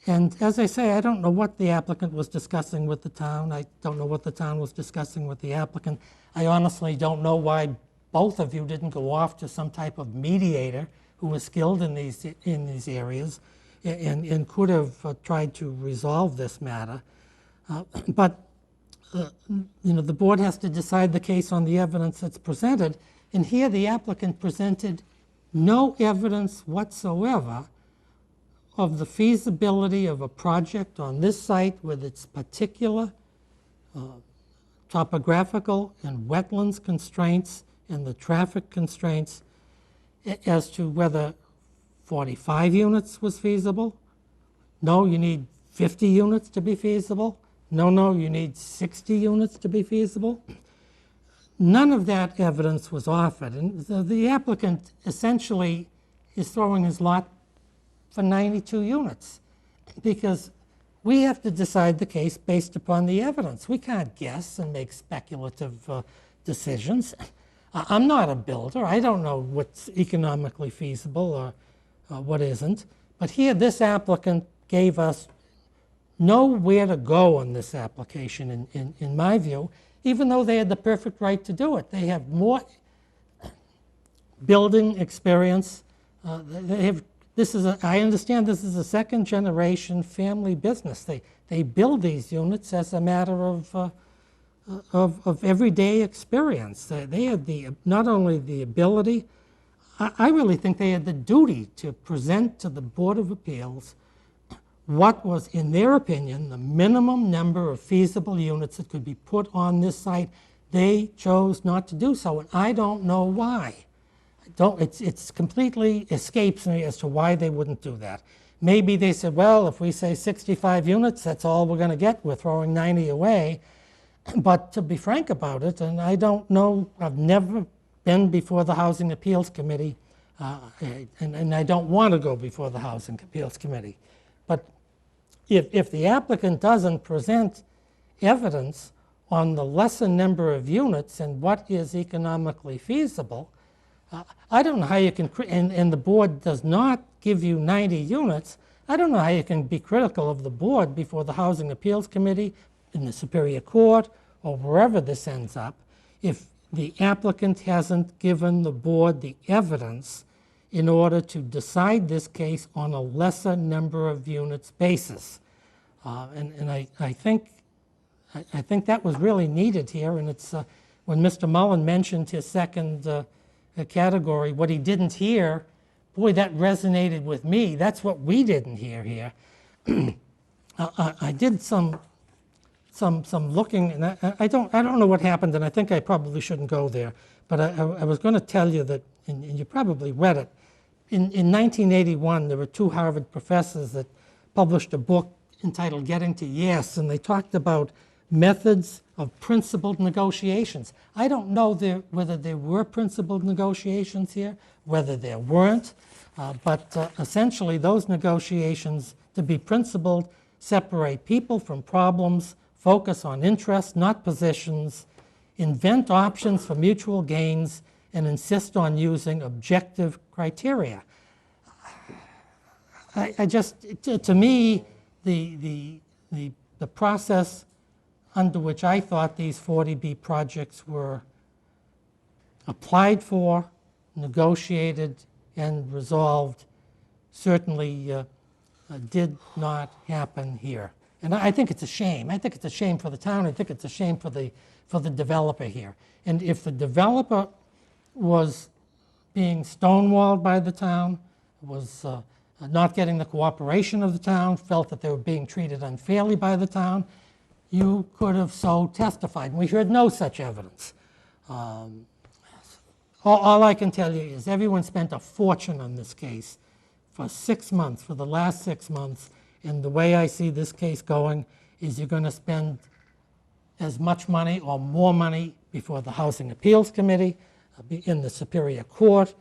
And as I say, I don't know what the applicant was discussing with the town. I don't know what the town was discussing with the applicant. I honestly don't know why both of you didn't go off to some type of mediator who was skilled in these areas and could have tried to resolve this matter. But the board has to decide the case on the evidence that's presented, and here the applicant presented no evidence whatsoever of the feasibility of a project on this site with its particular topographical and wetlands constraints and the traffic constraints as to whether 45 units was feasible. No, you need 50 units to be feasible. No, you need 60 units to be feasible. None of that evidence was offered, and the applicant essentially is throwing his lot for 92 units because we have to decide the case based upon the evidence. We can't guess and make speculative decisions. I'm not a builder. I don't know what's economically feasible or what isn't. But here, this applicant gave us nowhere to go on this application, in my view, even though they had the perfect right to do it. They have more building experience. I understand this is a second-generation family business. They build these units as a matter of everyday experience. They had not only the ability, I really think they had the duty to present to the Board of Appeals what was, in their opinion, the minimum number of feasible units that could be put on this site. They chose not to do so, and I don't know why. It's completely escapes me as to why they wouldn't do that. Maybe they said, well, if we say 65 units, that's all we're going to get. We're throwing 90 away. But to be frank about it, and I don't know, I've never been before the Housing Appeals Committee, and I don't want to go before the Housing Appeals Committee. But if the applicant doesn't present evidence on the lesser number of units and what is economically feasible, I don't know how you can, and the board does not give you 90 units, I don't know how you can be critical of the board before the Housing Appeals Committee, in the Superior Court, or wherever this ends up, if the applicant hasn't given the board the evidence in order to decide this case on a lesser number of units basis. And I think that was really needed here, and it's when Mr. Mullen mentioned his second category, what he didn't hear, boy, that resonated with me. That's what we didn't hear here. I did some looking, and I don't know what happened, and I think I probably shouldn't go there, but I was going to tell you that, and you probably read it, in 1981 there were two Harvard professors that published a book entitled Getting to Yes, and they talked about methods of principled negotiations. I don't know whether there were principled negotiations here, whether there weren't, but essentially those negotiations, to be principled, separate people from problems, focus on interests, not positions, invent options for mutual gains, and insist on using objective criteria. To me, the process under which I thought these 40B projects were applied for, negotiated, and resolved certainly did not happen here. And I think it's a shame. I think it's a shame for the town. I think it's a shame for the developer here. And if the developer was being stonewalled by the town, was not getting the cooperation of the town, felt that they were being treated unfairly by the town, you could have so testified. We heard no such evidence. All I can tell you is everyone spent a fortune on this case for 6 months, for the last 6 months, and the way I see this case going is you're going to spend as much money or more money before the Housing Appeals Committee, in the Superior Court,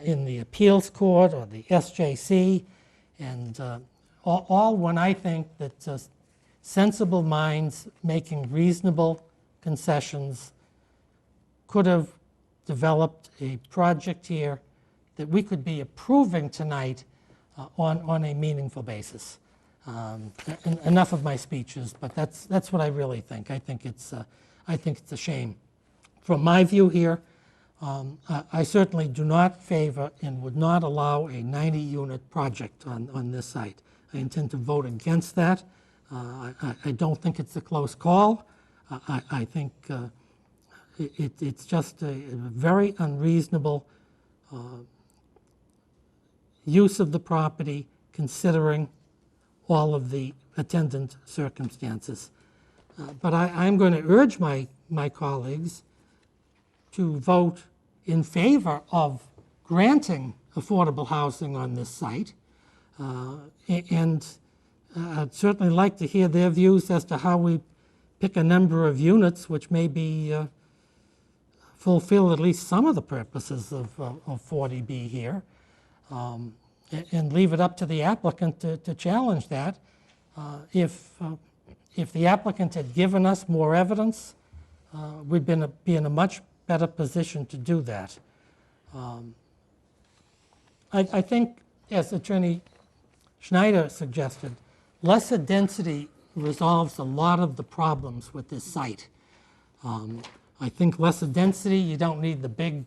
in the Appeals Court or the SJC, and all when I think that sensible minds making reasonable concessions could have developed a project here that we could be approving tonight on a meaningful basis. Enough of my speeches, but that's what I really think. I think it's a shame. From my view here, I certainly do not favor and would not allow a 90-unit project on this site. I intend to vote against that. I don't think it's a close call. I think it's just a very unreasonable use of the property considering all of the attendant circumstances. But I'm going to urge my colleagues to vote in favor of granting affordable housing on this site. And I'd certainly like to hear their views as to how we pick a number of units which maybe fulfill at least some of the purposes of 40B here, and leave it up to the applicant to challenge that. If the applicant had given us more evidence, we'd be in a much better position to do that. I think, as Attorney Schneider suggested, lesser density resolves a lot of the problems with this site. I think lesser density, you don't need the big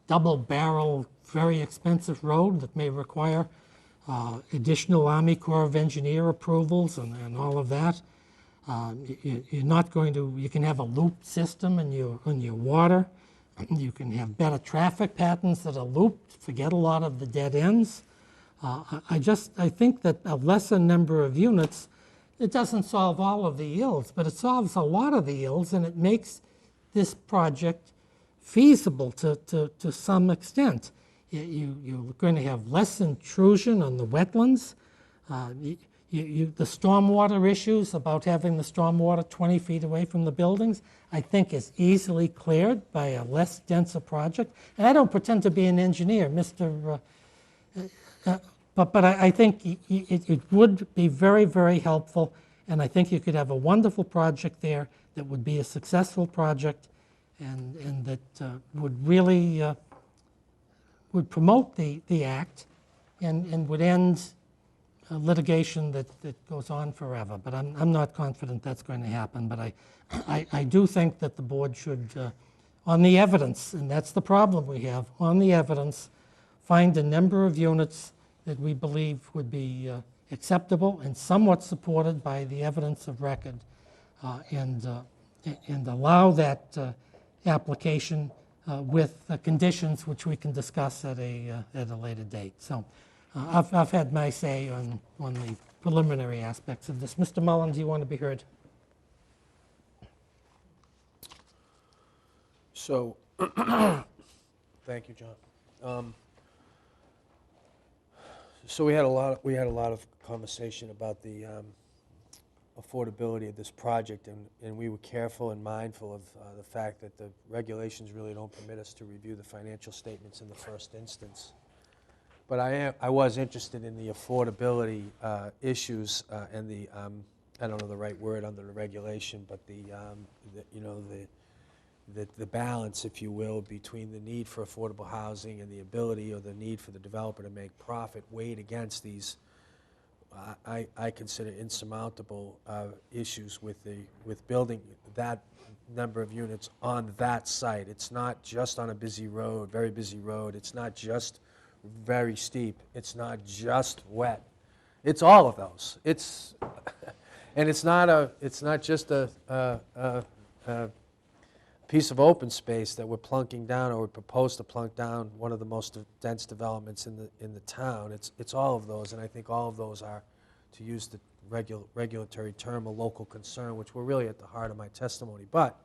double-barrel, very expensive road that may require additional Army Corps of Engineer approvals and all of that. You're not going to, you can have a loop system in your water. You can have better traffic patterns that are looped, forget a lot of the dead ends. I think that a lesser number of units, it doesn't solve all of the ills, but it solves a lot of the ills, and it makes this project feasible to some extent. You're going to have less intrusion on the wetlands. The stormwater issues about having the stormwater 20 feet away from the buildings, I think is easily cleared by a less denser project. And I don't pretend to be an engineer, but I think it would be very, very helpful, and I think you could have a wonderful project there that would be a successful project and that would really would promote the act and would end litigation that goes on forever. But I'm not confident that's going to happen. But I do think that the board should, on the evidence, and that's the problem we have, on the evidence, find a number of units that we believe would be acceptable and somewhat supported by the evidence of record, and allow that application with conditions which we can discuss at a later date. So I've had my say on the preliminary aspects of this. Mr. Mullen, do you want to be heard? So, thank you, John. So we had a lot of conversation about the affordability of this project, and we were careful and mindful of the fact that the regulations really don't permit us to review the financial statements in the first instance. But I was interested in the affordability issues and the I don't know the right word under the regulation, but the balance, if you will, between the need for affordable housing and the ability or the need for the developer to make profit weighed against these I consider insurmountable issues with building that number of units on that site. It's not just on a busy road, very busy road. It's not just very steep. It's not just wet. It's all of those. And it's not just a piece of open space that we're plunking down, or we propose to plunk down one of the most dense developments in the town. It's all of those, and I think all of those are, to use the regulatory term, a local concern, which were really at the heart of my testimony. But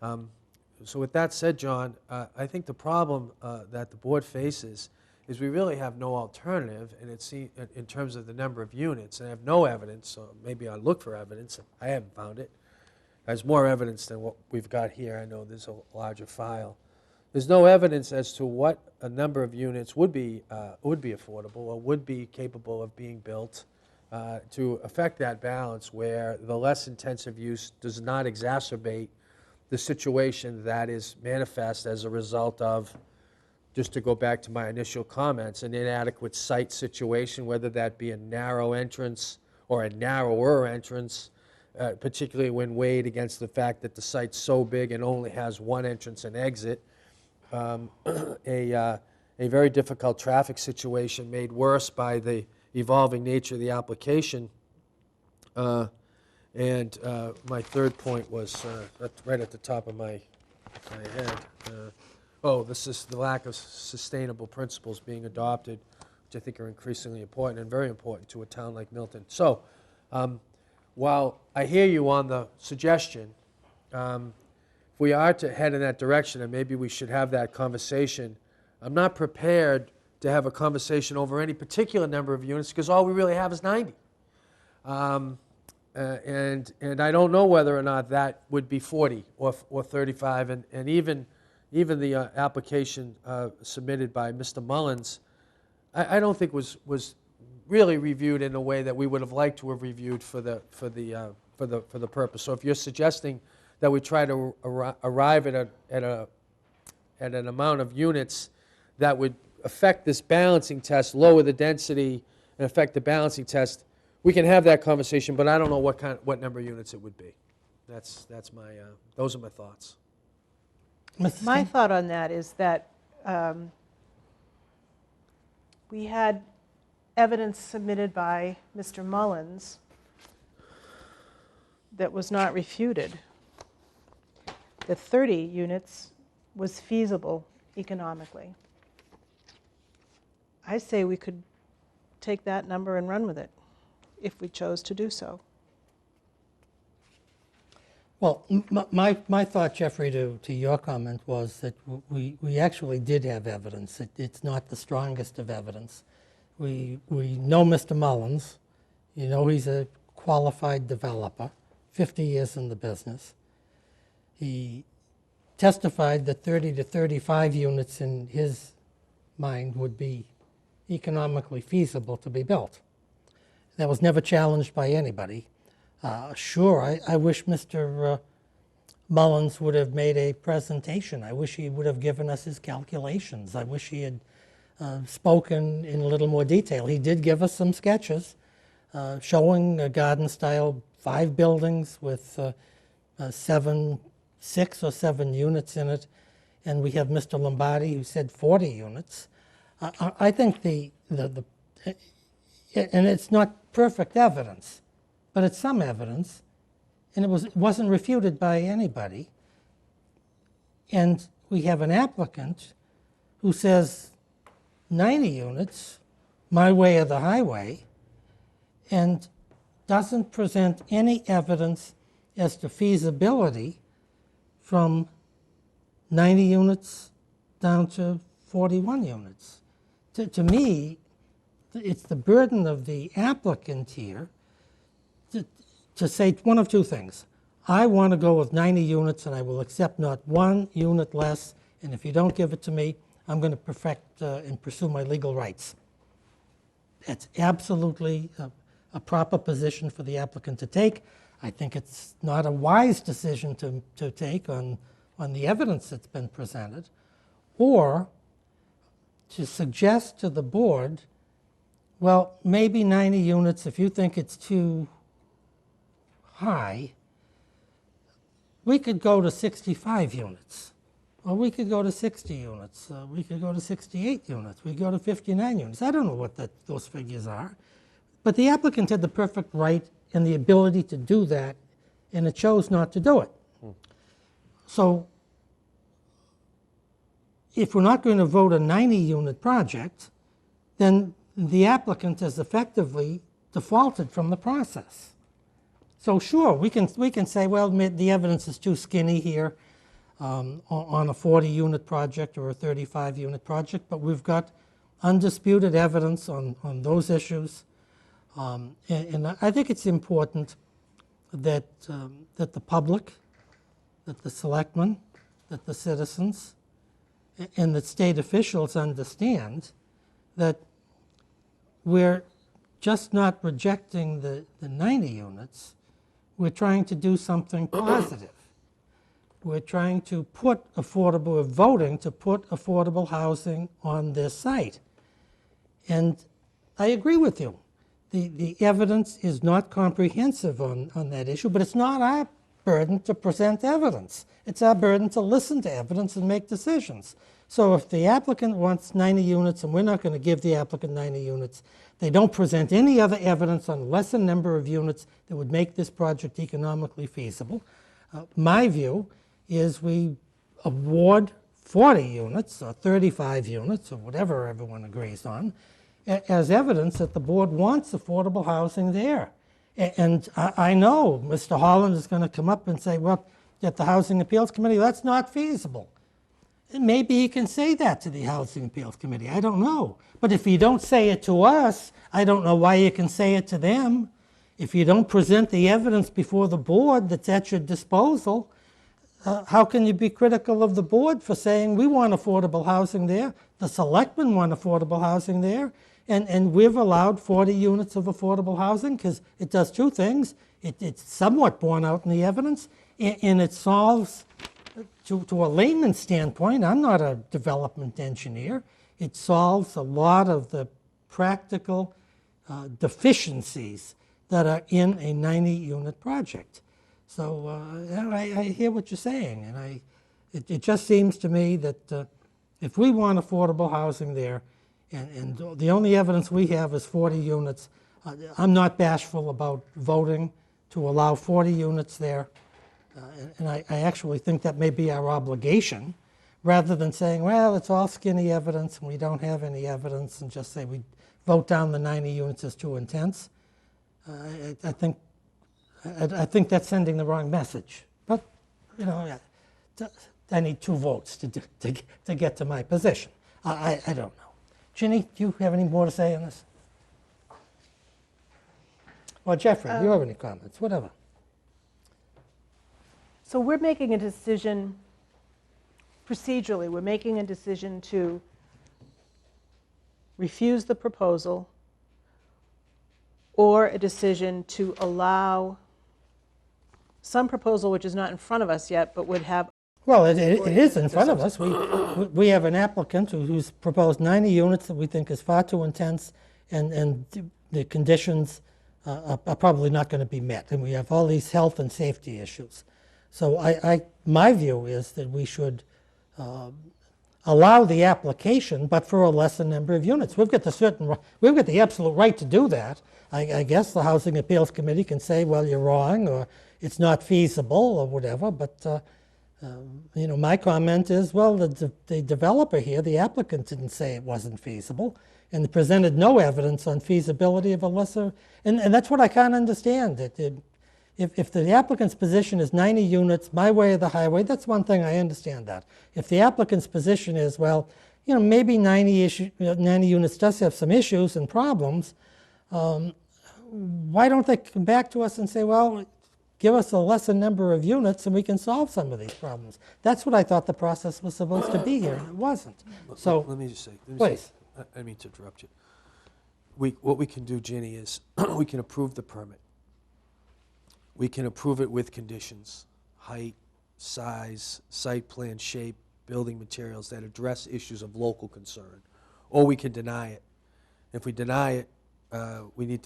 so with that said, John, I think the problem that the board faces is we really have no alternative, and it's in terms of the number of units, and I have no evidence. So maybe I'll look for evidence. I haven't found it. There's more evidence than what we've got here. I know there's a larger file. There's no evidence as to what a number of units would be affordable or would be capable of being built to affect that balance, where the less intensive use does not exacerbate the situation that is manifest as a result of, just to go back to my initial comments, an inadequate site situation, whether that be a narrow entrance or a narrower entrance, particularly when weighed against the fact that the site's so big and only has one entrance and exit, a very difficult traffic situation made worse by the evolving nature of the application. And my third point was right at the top of my head. This is the lack of sustainable principles being adopted, which I think are increasingly important and very important to a town like Milton. So, while I hear you on the suggestion, if we are to head in that direction, and maybe we should have that conversation, I'm not prepared to have a conversation over any particular number of units because all we really have is 90. And I don't know whether or not that would be 40 or 35, and even the application submitted by Mr. Mullins, I don't think was really reviewed in a way that we would have liked to have reviewed for the purpose. So if you're suggesting that we try to arrive at an amount of units that would affect this balancing test, lower the density, and affect the balancing test, we can have that conversation, but I don't know what number of units it would be. That's my those are my thoughts. Mrs. My King? thought on that is that we had evidence submitted by Mr. Mullins that was not refuted. That 30 units was feasible economically. I say we could take that number and run with it if we chose to do so. Well, my thought, Jeffrey, to your comment was that we actually did have evidence. It's not the strongest of evidence. We know Mr. Mullins. You know he's a qualified developer, 50 years in the business. He testified that 30 to 35 units in his mind would be economically feasible to be built. That was never challenged by anybody. Sure, I wish Mr. Mullins would have made a presentation. I wish he would have given us his calculations. I wish he had spoken in a little more detail. He did give us some sketches showing a garden-style 5 buildings with 6 or 7 units in it, and we have Mr. Lombardi who said 40 units. I think and it's not perfect evidence, but it's some evidence, and it wasn't refuted by anybody. And we have an applicant who says 90 units, my way or the highway, and doesn't present any evidence as to feasibility from 90 units down to 41 units. To me, it's the burden of the applicant here to say one of two things. I want to go with 90 units and I will accept not 1 unit less, and if you don't give it to me, I'm going to perfect and pursue my legal rights. That's absolutely a proper position for the applicant to take. I think it's not a wise decision to take on the evidence that's been presented, or to suggest to the board, well, maybe 90 units, if you think it's too high, we could go to 65 units, or we could go to 60 units, we could go to 68 units, we could go to 59 units. I don't know what those figures are, but the applicant had the perfect right and the ability to do that, and it chose not to do it. So if we're not going to vote a 90-unit project, then the applicant has effectively defaulted from the process. So sure, we can say, well, the evidence is too skinny here on a 40-unit project or a 35-unit project, but we've got undisputed evidence on those issues. And I think it's important that the public, that the selectmen, that the citizens, and that state officials understand that we're just not rejecting the 90 units. We're trying to do something positive. We're trying to we're voting to put affordable housing on this site. And I agree with you. The evidence is not comprehensive on that issue, but it's not our burden to present evidence. It's our burden to listen to evidence and make decisions. So if the applicant wants 90 units and we're not going to give the applicant 90 units, they don't present any other evidence on a lesser number of units that would make this project economically feasible. My view is we award 40 units or 35 units or whatever everyone agrees on as evidence that the board wants affordable housing there. And I know Mr. Holland is going to come up and say, well, at the Housing Appeals Committee, that's not feasible. And maybe he can say that to the Housing Appeals Committee. I don't know. But if you don't say it to us, I don't know why you can say it to them. If you don't present the evidence before the board that's at your disposal, how can you be critical of the board for saying we want affordable housing there, the selectmen want affordable housing there, and we've allowed 40 units of affordable housing because it does two things. It's somewhat borne out in the evidence, and it solves, to a layman's standpoint, I'm not a development engineer, it solves a lot of the practical deficiencies that are in a 90-unit project. So I hear what you're saying, and it just seems to me that if we want affordable housing there, and the only evidence we have is 40 units, I'm not bashful about voting to allow 40 units there, and I actually think that may be our obligation, rather than saying, well, it's all skinny evidence and we don't have any evidence, and just say we vote down the 90 units as too intense. I think that's sending the wrong message. But, you know, I need 2 votes to get to my position. I don't know. Ginny, do you have any more to say on this? Or Jeffrey, do you have any comments? Whatever. So we're making a decision, procedurally, we're making a decision to refuse the proposal or a decision to allow some proposal which is not in front of us yet, but would have. Well, it is in front of us. We have an applicant who's proposed 90 units that we think is far too intense, and the conditions are probably not going to be met. And we have all these health and safety issues. So my view is that we should allow the application, but for a lesser number of units. We've got the absolute right to do that. I guess the Housing Appeals Committee can say, well, you're wrong, or it's not feasible, or whatever. But you know, my comment is, well, the developer here, the applicant, didn't say it wasn't feasible, and presented no evidence on feasibility of a lesser. And that's what I can't understand. If the applicant's position is 90 units, my way or the highway, that's one thing, I understand that. If the applicant's position is, well, you know, maybe 90 units does have some issues and problems, why don't they come back to us and say, well, give us a lesser number of units and we can solve some of these problems? That's what I thought the process was supposed to be here, and it wasn't. So, let me just say, please. I mean to interrupt you. What we can do, Ginny, is we can approve the permit. We can approve it with conditions, height, size, site plan, shape, building materials that address issues of local concern, or we can deny it. If we deny it, we need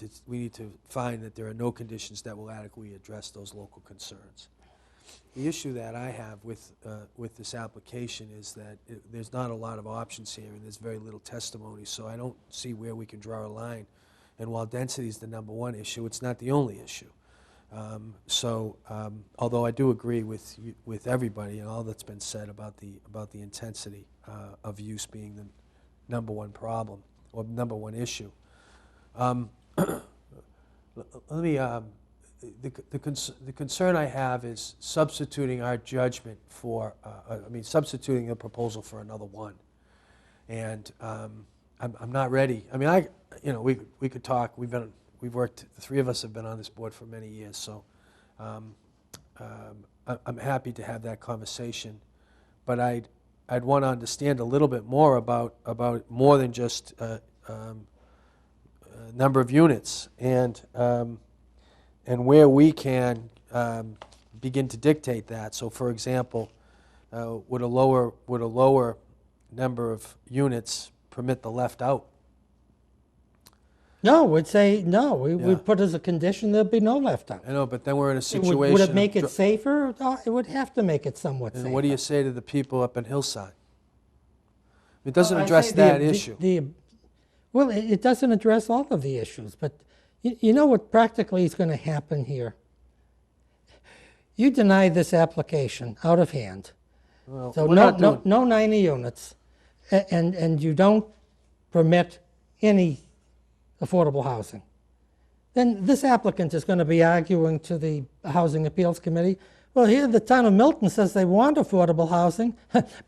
to find that there are no conditions that will adequately address those local concerns. The issue that I have with this application is that there's not a lot of options here, and there's very little testimony, so I don't see where we can draw a line. And while density is the #1 issue, it's not the only issue. Although I do agree with everybody and all that's been said about the intensity of use being the #1 problem or #1 issue. Let me. The concern I have is substituting our judgment for. Substituting a proposal for another one, and I'm not ready. I mean, we could talk. We've worked. The 3 of us have been on this board for many years, so I'm happy to have that conversation. But I'd want to understand a little bit more about more than just number of units, and where we can begin to dictate that. So, for example, would a lower number of units permit the left out? No, we'd say, no, Yeah. we'd put as a condition there'd be no left out. I know, but then we're in a Would situation. it make of it safer? It would have to make it somewhat safer. And what do you say to the people up in Hillside? It doesn't I address say that issue. Well, it doesn't address all of the issues, but you know what practically is going to happen here? You deny this application out of hand. Well, So we're no, not doing- no 90 units, and you don't permit any affordable housing. Then this applicant is going to be arguing to the Housing Appeals Committee, well, here the town of Milton says they want affordable housing,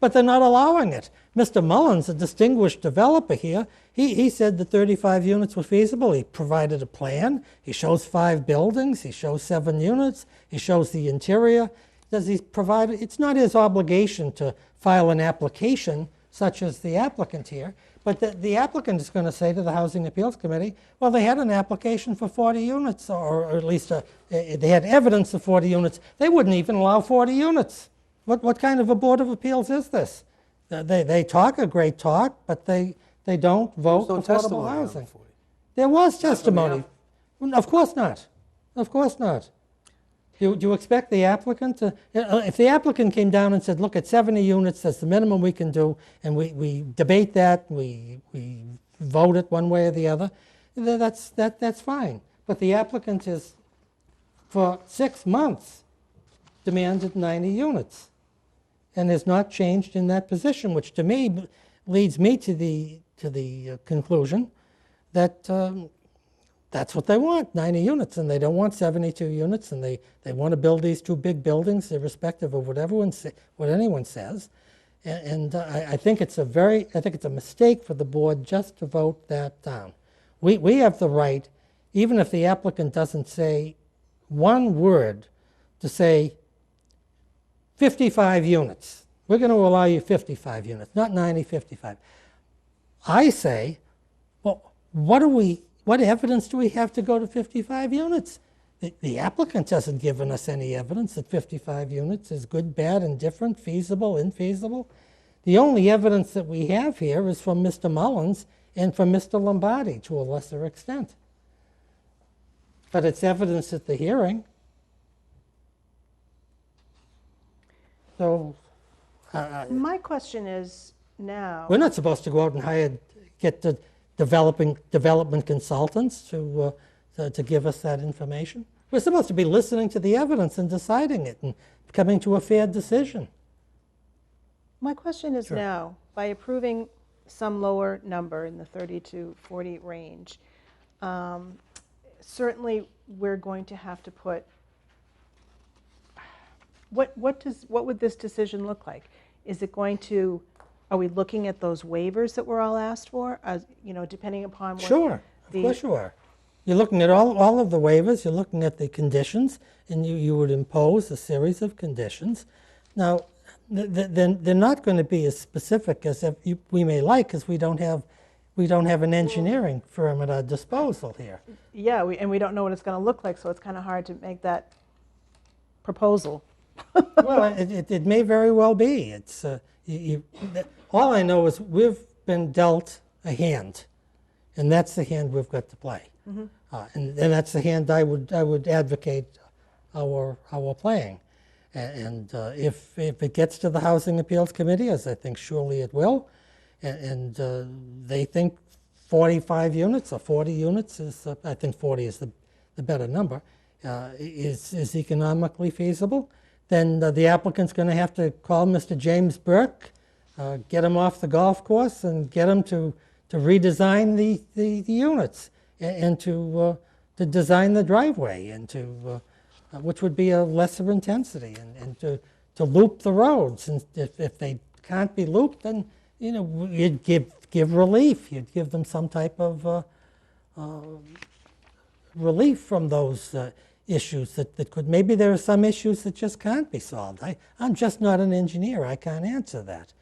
but they're not allowing it. Mr. Mullins, a distinguished developer here, he said that 35 units were feasible. He provided a plan. He shows 5 buildings. He shows 7 units. He shows the interior. Does he provide? It's not his obligation to file an application such as the applicant here, but the applicant is going to say to the Housing Appeals Committee, well, they had an application for 40 units, or at least they had evidence of 40 units. They wouldn't even allow 40 units. What kind of a Board of Appeals is this? They talk a great talk, but they don't vote There's no affordable testimony on the housing. 40. There was testimony. Of course not. Of course not. Do you expect the applicant to, if the applicant came down and said, look, at 70 units, that's the minimum we can do, and we debate that, we vote it one way or the other, that's fine. But the applicant has, for 6 months, demanded 90 units and has not changed in that position, which to me leads me to the conclusion that that's what they want, 90 units, and they don't want 72 units, and they want to build these 2 big buildings, irrespective of what anyone says. And I think it's a mistake for the board just to vote that down. We have the right, even if the applicant doesn't say one word, to say 55 units. We're going to allow you 55 units, not 90, 55. I say, well, what evidence do we have to go to 55 units? The applicant hasn't given us any evidence that 55 units is good, bad, indifferent, feasible, infeasible. The only evidence that we have here is from Mr. Mullins and from Mr. Lombardi to a lesser extent. But it's evidence at the hearing. So My question is now, we're not supposed to go out and get the development consultants to give us that information. We're supposed to be listening to the evidence and deciding it and coming to a fair decision. my question is Sure. now, by approving some lower number in the 30 to 40 range, certainly we're going to have to put, what would this decision look like? Is it going to, are we looking at those waivers that were all asked for, as, depending upon what? Sure, of the- course you are. You're looking at all of the waivers, you're looking at the conditions, and you would impose a series of conditions. Now, they're not going to be as specific as we may like, because we don't have an engineering firm at our disposal here. Yeah, and we don't know what it's going to look like, so it's kind of hard to make that proposal. Well, it may very well be. It's all I know is we've been dealt a hand, and that's the hand we've got to play. And that's the hand I would advocate our playing. And if it gets to the Housing Appeals Committee, as I think surely it will, and they think 45 units or 40 units is, I think 40 is the better number, is economically feasible, then the applicant's going to have to call Mr. James Burke, get him off the golf course, and get him to redesign the units and to design the driveway, and to which would be a lesser intensity, and to loop the roads. And if they can't be looped, then you'd give relief. You'd give them some type of relief from those issues that could, maybe there are some issues that just can't be solved. I'm just not an engineer. I can't answer that.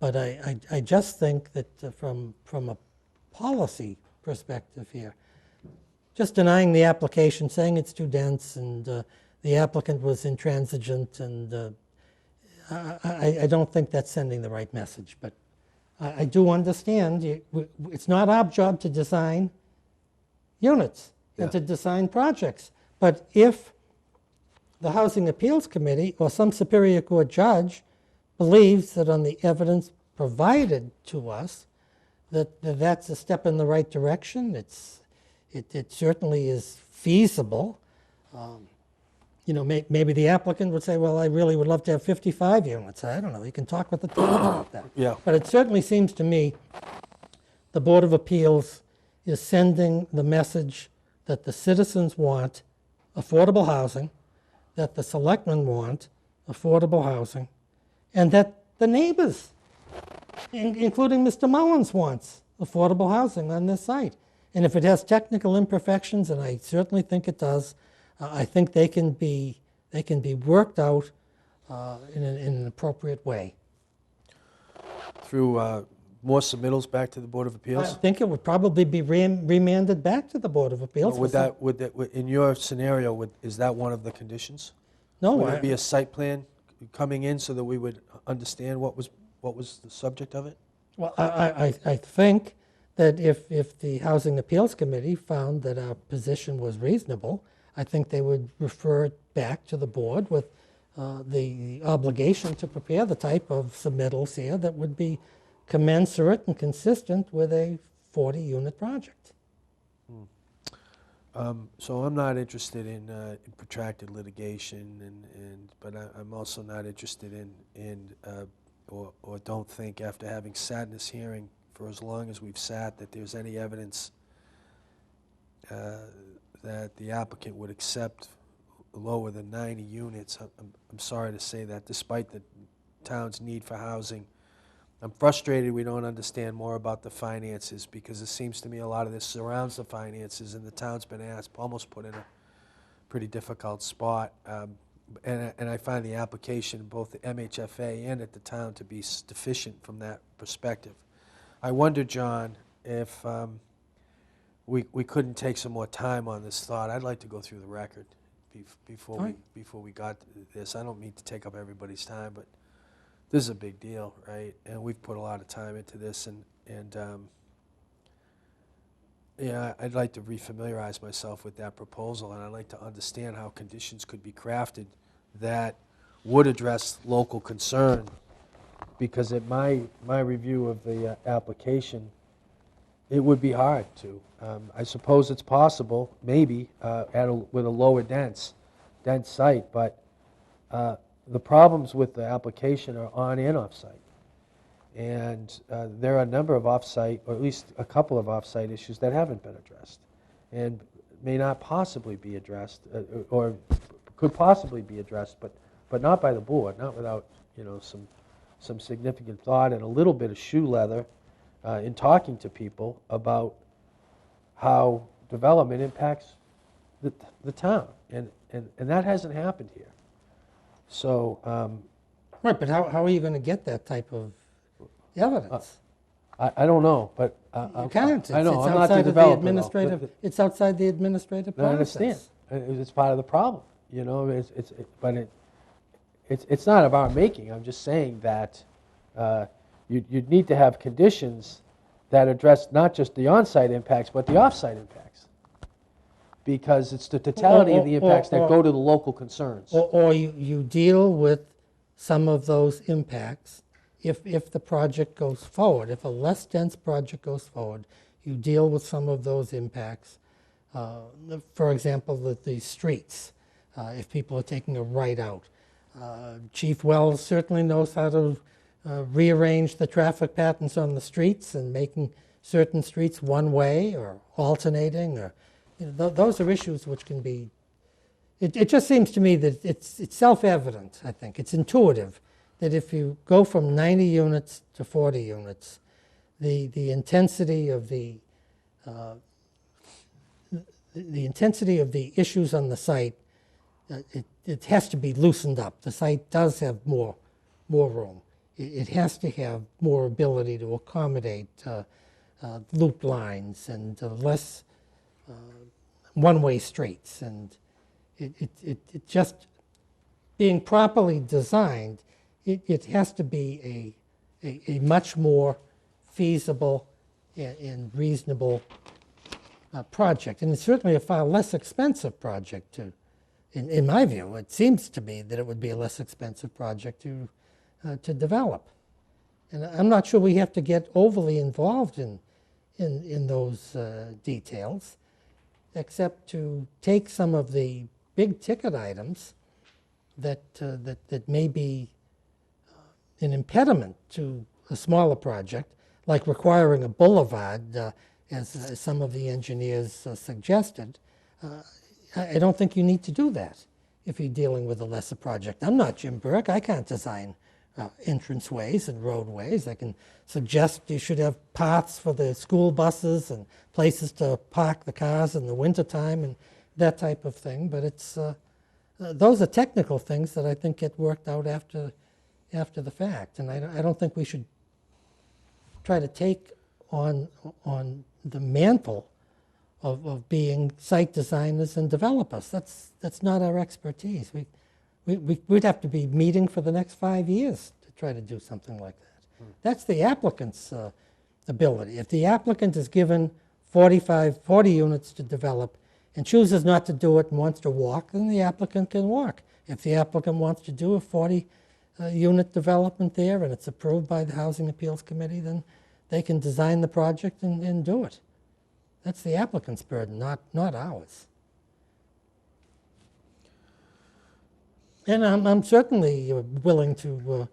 But I just think that from a policy perspective here, just denying the application, saying it's too dense, and the applicant was intransigent, and I don't think that's sending the right message. But I do understand it's not our job to design units and Yeah. to design projects. But if the Housing Appeals Committee or some Superior Court judge believes that on the evidence provided to us that that's a step in the right direction, it certainly is feasible. You know, maybe the applicant would say, well, I really would love to have 55 units. I don't know, you can talk with the town about that. Yeah. But it certainly seems to me the Board of Appeals is sending the message that the citizens want affordable housing, that the selectmen want affordable housing, and that the neighbors, including Mr. Mullins, wants affordable housing on this site. And if it has technical imperfections, and I certainly think it does, I think they can be worked out in an appropriate way. Through more submittals back to the Board of I Appeals? think it would probably be remanded back to the Board of Appeals. Would that, in your scenario, is that one of the conditions? No, Would it be a site plan coming in so that we would understand what was the subject of it? well, I think that if the Housing Appeals Committee found that our position was reasonable, I think they would refer it back to the board with the obligation to prepare the type of submittals here that would be commensurate and consistent with a 40-unit project. So I'm not interested in protracted litigation, but I'm also not interested or don't think, after having sat in this hearing for as long as we've sat, that there's any evidence that the applicant would accept lower than 90 units. I'm sorry to say that, despite the town's need for housing. I'm frustrated we don't understand more about the finances, because it seems to me a lot of this surrounds the finances, and the town's been almost put in a pretty difficult spot. And I find the application, both the MHFA and at the town, to be deficient from that perspective. I wonder, John, if we couldn't take some more time on this thought. I'd like to go through the record before we got to this. I don't mean to take up everybody's time, but this is a big deal, right? And we've put a lot of time into this, and yeah, I'd like to refamiliarize myself with that proposal, and I'd like to understand how conditions could be crafted that would address local concern, because at my review of the application, it would be hard to. I suppose it's possible, maybe, with a lower dense site, but the problems with the application are on and off-site. And there are a number of off-site, or at least a couple of off-site issues that haven't been addressed and may not possibly be addressed, or could possibly be addressed, but not by the board, not without some significant thought and a little bit of shoe leather in talking to people about how development impacts the town. And that hasn't happened here. So, Right, but how are you going to get that type of evidence? I don't know, but You can't. I know, It's I'm not the outside of developer, though. administrative. It's outside the administrative I process. understand. It's part of the problem, but it's not of our making. I'm just saying that you'd need to have conditions that address not just the on-site impacts, but the off-site impacts. Because it's the totality of the impacts that go to the local concerns. Or you deal with some of those impacts if the project goes forward. If a less dense project goes forward, you deal with some of those impacts. For example, the streets, if people are taking a right out. Chief Wells certainly knows how to rearrange the traffic patterns on the streets and making certain streets one way or alternating, or those are issues which can be. It just seems to me that it's self-evident. I think it's intuitive that if you go from 90 units to 40 units, the intensity of the intensity of the issues on the site, it has to be loosened up. The site does have more room. It has to have more ability to accommodate loop lines and less one-way streets. And it just, being properly designed, it has to be a much more feasible and reasonable project, and it's certainly a far less expensive project in my view. It seems to me that it would be a less expensive project to develop. And I'm not sure we have to get overly involved in those details, except to take some of the big ticket items that may be an impediment to a smaller project, like requiring a boulevard, as some of the engineers suggested. I don't think you need to do that if you're dealing with a lesser project. I'm not Jim Burke. I can't design entranceways and roadways. I can suggest you should have paths for the school buses and places to park the cars in the wintertime and that type of thing. But it's those are technical things that I think get worked out after the fact. And I don't think we should try to take on the mantle of being site designers and developers. That's not our expertise. We'd have to be meeting for the next 5 years to try to do something like that. That's the applicant's ability. If the applicant is given 40 units to develop and chooses not to do it and wants to walk, then the applicant can walk. If the applicant wants to do a 40-unit development there and it's approved by the Housing Appeals Committee, then they can design the project and do it. That's the applicant's burden, not ours. And I'm certainly willing to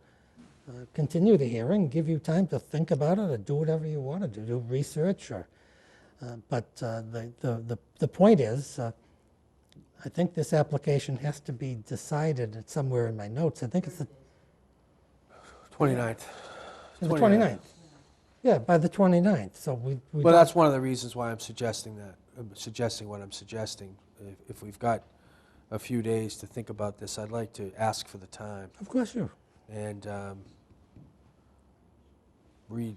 continue the hearing, give you time to think about it or do whatever you want to do research. But the point is, I think this application has to be decided somewhere in my notes. I think it's the 29th. the 29th. Yeah, by the 29th. So Well, that's one of the reasons why I'm suggesting that, what I'm suggesting. If we've got a few days to think about this, I'd like to ask for the time Of course, sure. and read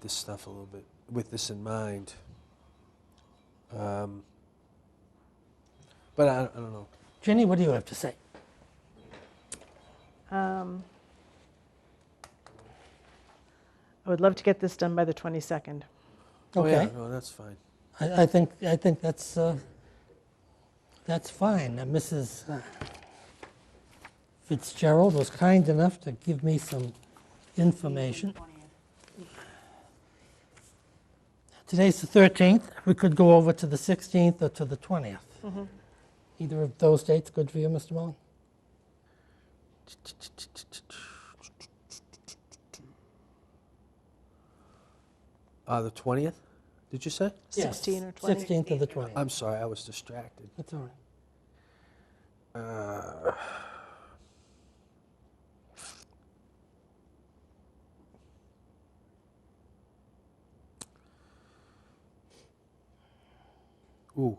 this stuff a little bit with this in mind. But I don't know. Jenny, what do you have to say? I would love to get this done by the 22nd. Oh, Okay. yeah, no, that's fine. I think that's fine. Mrs. Fitzgerald was kind enough to give me some information. Today's the 13th. We could go over to the 16th or to the 20th. Either of those dates good for you, Mr. Mullen? The 20th, did you say? 16 or 20? 16th or the 20th. I'm sorry, I was distracted. That's all right. Ooh.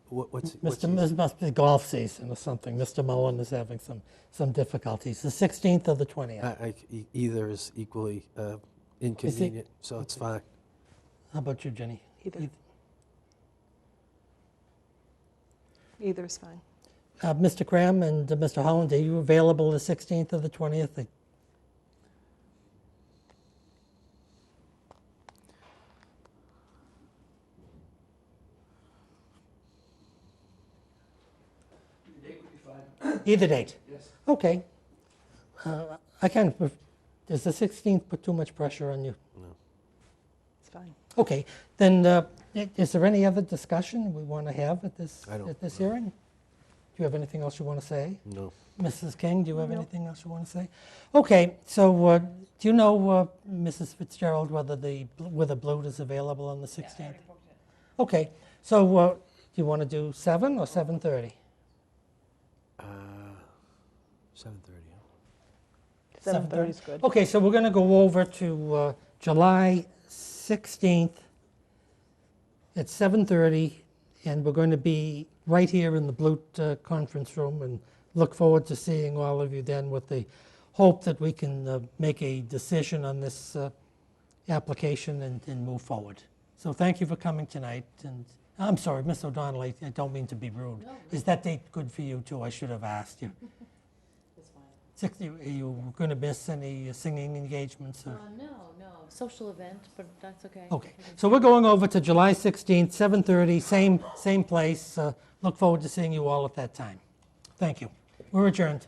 What's This must be golf season or something. Mr. Mullen is having some difficulties. The 16th or the 20th? either is equally inconvenient, so it's fine. How about you, Jenny? Either is fine. Mr. Cram and Mr. Holland, are you available the 16th or the 20th? Either date? Yes. Okay. Does the 16th put too much pressure on you? It's fine. Okay, then is there any other discussion we want to have at this I don't, hearing? Do you have anything else you want to say? No. Mrs. King, do you have No. anything else you want to say? Okay, so do you know, Mrs. Fitzgerald, whether the Blute is available on the 16th? Yeah, I already booked it. Okay, so do you want to do 7 or 7:30? 7:30. 7:30 is good. Okay, so we're going to go over to July 16th at 7:30, and we're going to be right here in the Blute conference room, and look forward to seeing all of you then with the hope that we can make a decision on this application and move forward. So thank you for coming tonight, and I'm sorry, Miss O'Donnell, I don't mean to be rude. No. Is that date good for you too? I should have asked you. It's fine. 60, are you going to miss any singing engagements? No, social event, but that's okay. Okay, so we're going over to July 16th, 7:30, same place. Look forward to seeing you all at that time. Thank you. We're adjourned.